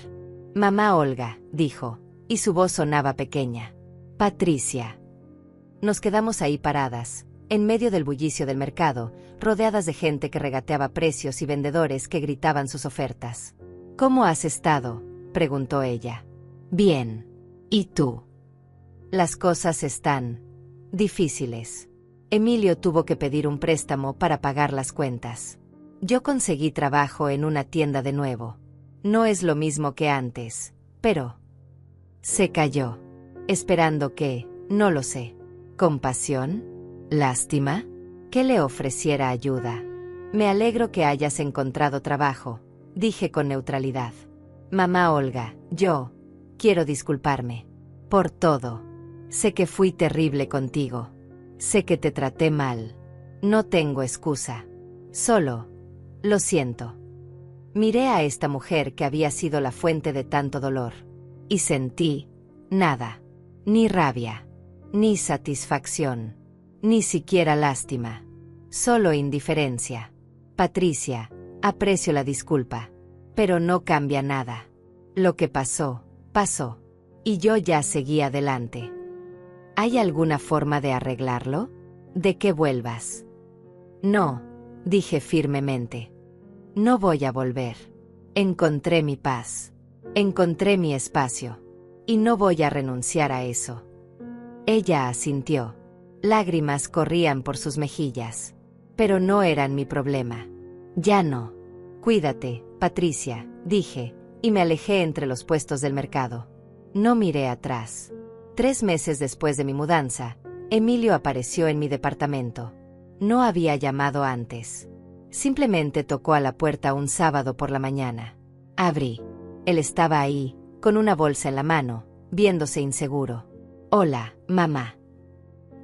«Mamá Olga», dijo, y su voz sonaba pequeña. «Patricia». Nos quedamos ahí paradas, en medio del bullicio del mercado, rodeadas de gente que regateaba precios y vendedores que gritaban sus ofertas. «¿Cómo has estado?», preguntó ella. «Bien. ¿Y tú?». «Las cosas están difíciles. Emilio tuvo que pedir un préstamo para pagar las cuentas. Yo conseguí trabajo en una tienda de nuevo. No es lo mismo que antes, pero…». Se calló, esperando que, no lo sé, compasión, lástima, que le ofreciera ayuda. «Me alegro que hayas encontrado trabajo», dije con neutralidad. «Mamá Olga, yo quiero disculparme por todo. Sé que fui terrible contigo. Sé que te traté mal. No tengo excusa. Solo, lo siento». Miré a esta mujer que había sido la fuente de tanto dolor. Y sentí nada. Ni rabia. Ni satisfacción. Ni siquiera lástima. Solo indiferencia. «Patricia, aprecio la disculpa. Pero no cambia nada. Lo que pasó, pasó. Y yo ya seguí adelante. ¿Hay alguna forma de arreglarlo? ¿De que vuelvas?». «No», dije firmemente. «No voy a volver. Encontré mi paz. Encontré mi espacio. Y no voy a renunciar a eso». Ella asintió. Lágrimas corrían por sus mejillas. Pero no eran mi problema. «Ya no». «Cuídate, Patricia», dije, y me alejé entre los puestos del mercado. No miré atrás. 3 meses después de mi mudanza, Emilio apareció en mi departamento. No había llamado antes. Simplemente tocó a la puerta un sábado por la mañana. Abrí. Él estaba ahí, con una bolsa en la mano, viéndose inseguro. «Hola, mamá».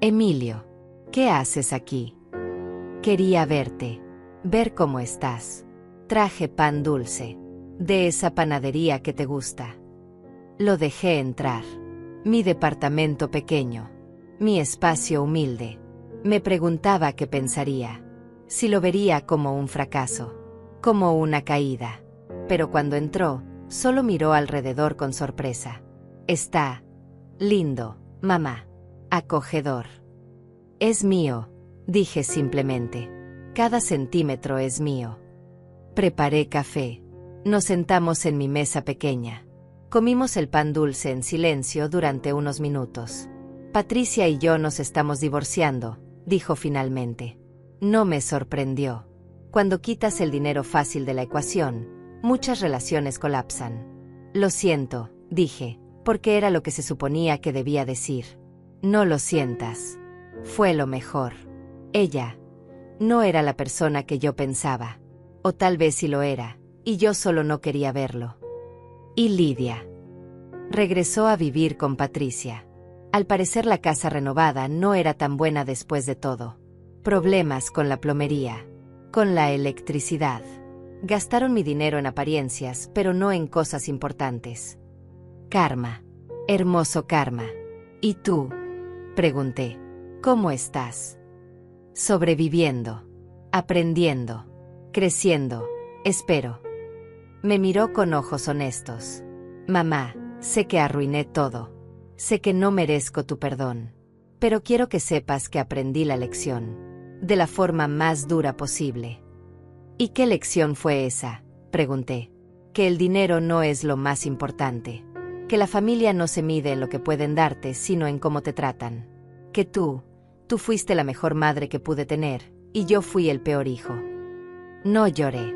«Emilio, ¿qué haces aquí?». «Quería verte. Ver cómo estás. Traje pan dulce. De esa panadería que te gusta». Lo dejé entrar. Mi departamento pequeño. Mi espacio humilde. Me preguntaba qué pensaría. Si lo vería como un fracaso. Como una caída. Pero cuando entró, solo miró alrededor con sorpresa. «Está lindo, mamá. Acogedor». «Es mío», dije simplemente. «Cada centímetro es mío». Preparé café. Nos sentamos en mi mesa pequeña. Comimos el pan dulce en silencio durante unos minutos. «Patricia y yo nos estamos divorciando», dijo finalmente. No me sorprendió. Cuando quitas el dinero fácil de la ecuación, muchas relaciones colapsan. «Lo siento», dije, porque era lo que se suponía que debía decir. «No lo sientas. Fue lo mejor». Ella no era la persona que yo pensaba. O tal vez sí lo era, y yo solo no quería verlo. Y Lidia regresó a vivir con Patricia. Al parecer la casa renovada no era tan buena después de todo. Problemas con la plomería, con la electricidad. Gastaron mi dinero en apariencias, pero no en cosas importantes. «Karma. Hermoso karma. ¿Y tú?», pregunté. «¿Cómo estás?». «Sobreviviendo. Aprendiendo. Creciendo. Espero». Me miró con ojos honestos. «Mamá, sé que arruiné todo. Sé que no merezco tu perdón. Pero quiero que sepas que aprendí la lección. De la forma más dura posible». «¿Y qué lección fue esa?», pregunté. «Que el dinero no es lo más importante. Que la familia no se mide en lo que pueden darte, sino en cómo te tratan. Que tú fuiste la mejor madre que pude tener, y yo fui el peor hijo». No lloré.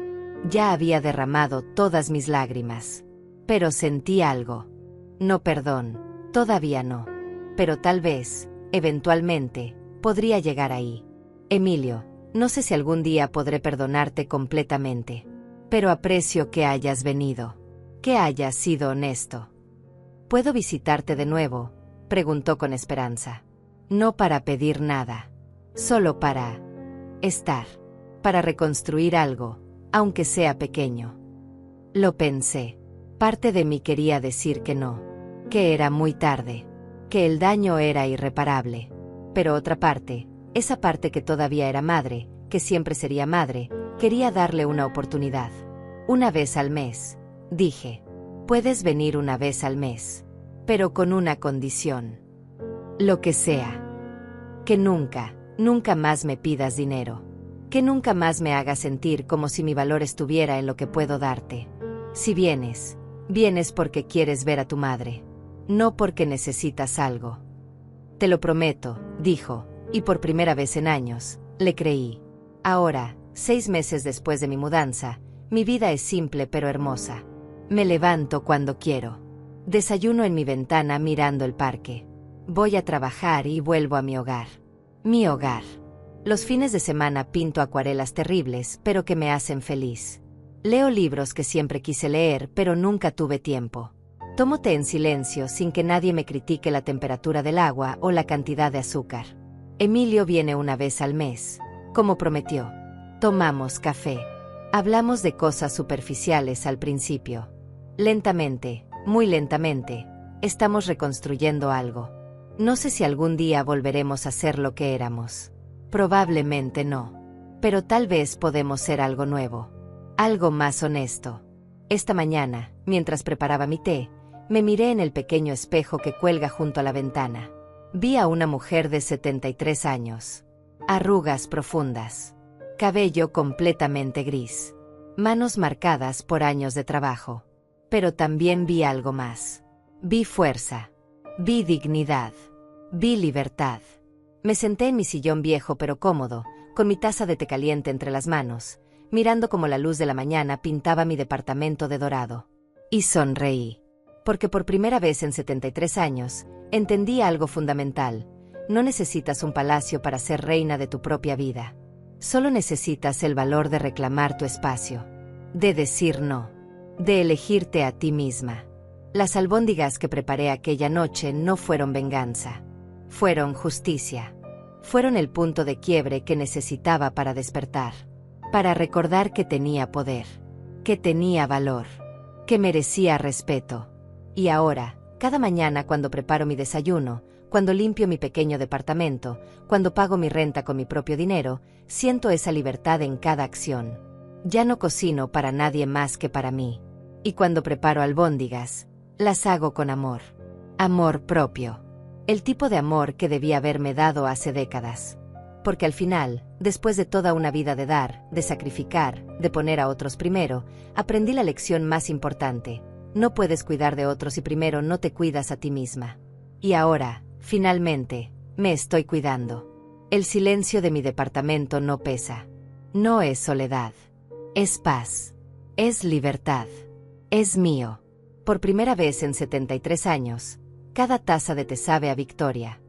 Ya había derramado todas mis lágrimas. Pero sentí algo. No, perdón, todavía no. Pero tal vez, eventualmente, podría llegar ahí. Emilio, no sé si algún día podré perdonarte completamente. Pero aprecio que hayas venido. Que hayas sido honesto. ¿Puedo visitarte de nuevo?, preguntó con esperanza. No para pedir nada. Solo para estar. Para reconstruir algo, aunque sea pequeño. Lo pensé. Parte de mí quería decir que no. Que era muy tarde. Que el daño era irreparable. Pero otra parte, esa parte que todavía era madre, que siempre sería madre, quería darle una oportunidad. Una vez al mes, dije. Puedes venir una vez al mes. Pero con una condición. Lo que sea. Que nunca, nunca más me pidas dinero. Que nunca más me hagas sentir como si mi valor estuviera en lo que puedo darte. Si vienes, vienes porque quieres ver a tu madre. No porque necesitas algo. Te lo prometo, dijo, y por primera vez en años, le creí. Ahora, 6 meses después de mi mudanza, mi vida es simple pero hermosa. Me levanto cuando quiero. Desayuno en mi ventana mirando el parque. Voy a trabajar y vuelvo a mi hogar. Mi hogar. Los fines de semana pinto acuarelas terribles, pero que me hacen feliz. Leo libros que siempre quise leer, pero nunca tuve tiempo. Tomo té en silencio sin que nadie me critique la temperatura del agua o la cantidad de azúcar. Emilio viene una vez al mes, como prometió. Tomamos café. Hablamos de cosas superficiales al principio. Lentamente, muy lentamente, estamos reconstruyendo algo. No sé si algún día volveremos a ser lo que éramos. Probablemente no. Pero tal vez podemos ser algo nuevo. Algo más honesto. Esta mañana, mientras preparaba mi té, me miré en el pequeño espejo que cuelga junto a la ventana. Vi a una mujer de 73 años. Arrugas profundas. Cabello completamente gris. Manos marcadas por años de trabajo. Pero también vi algo más. Vi fuerza. Vi dignidad. Vi libertad. Me senté en mi sillón viejo pero cómodo, con mi taza de té caliente entre las manos, mirando cómo la luz de la mañana pintaba mi departamento de dorado. Y sonreí. Porque por primera vez en 73 años, entendí algo fundamental. No necesitas un palacio para ser reina de tu propia vida. Solo necesitas el valor de reclamar tu espacio. De decir no. De elegirte a ti misma. Las albóndigas que preparé aquella noche no fueron venganza. Fueron justicia. Fueron el punto de quiebre que necesitaba para despertar. Para recordar que tenía poder. Que tenía valor. Que merecía respeto. Y ahora, cada mañana cuando preparo mi desayuno, cuando limpio mi pequeño departamento, cuando pago mi renta con mi propio dinero, siento esa libertad en cada acción. Ya no cocino para nadie más que para mí. Y cuando preparo albóndigas, las hago con amor. Amor propio. El tipo de amor que debía haberme dado hace décadas. Porque al final, después de toda una vida de dar, de sacrificar, de poner a otros primero, aprendí la lección más importante. No puedes cuidar de otros si primero no te cuidas a ti misma. Y ahora, finalmente, me estoy cuidando. El silencio de mi departamento no pesa. No es soledad. Es paz. Es libertad. Es mío. Por primera vez en 73 años, cada taza de té sabe a victoria.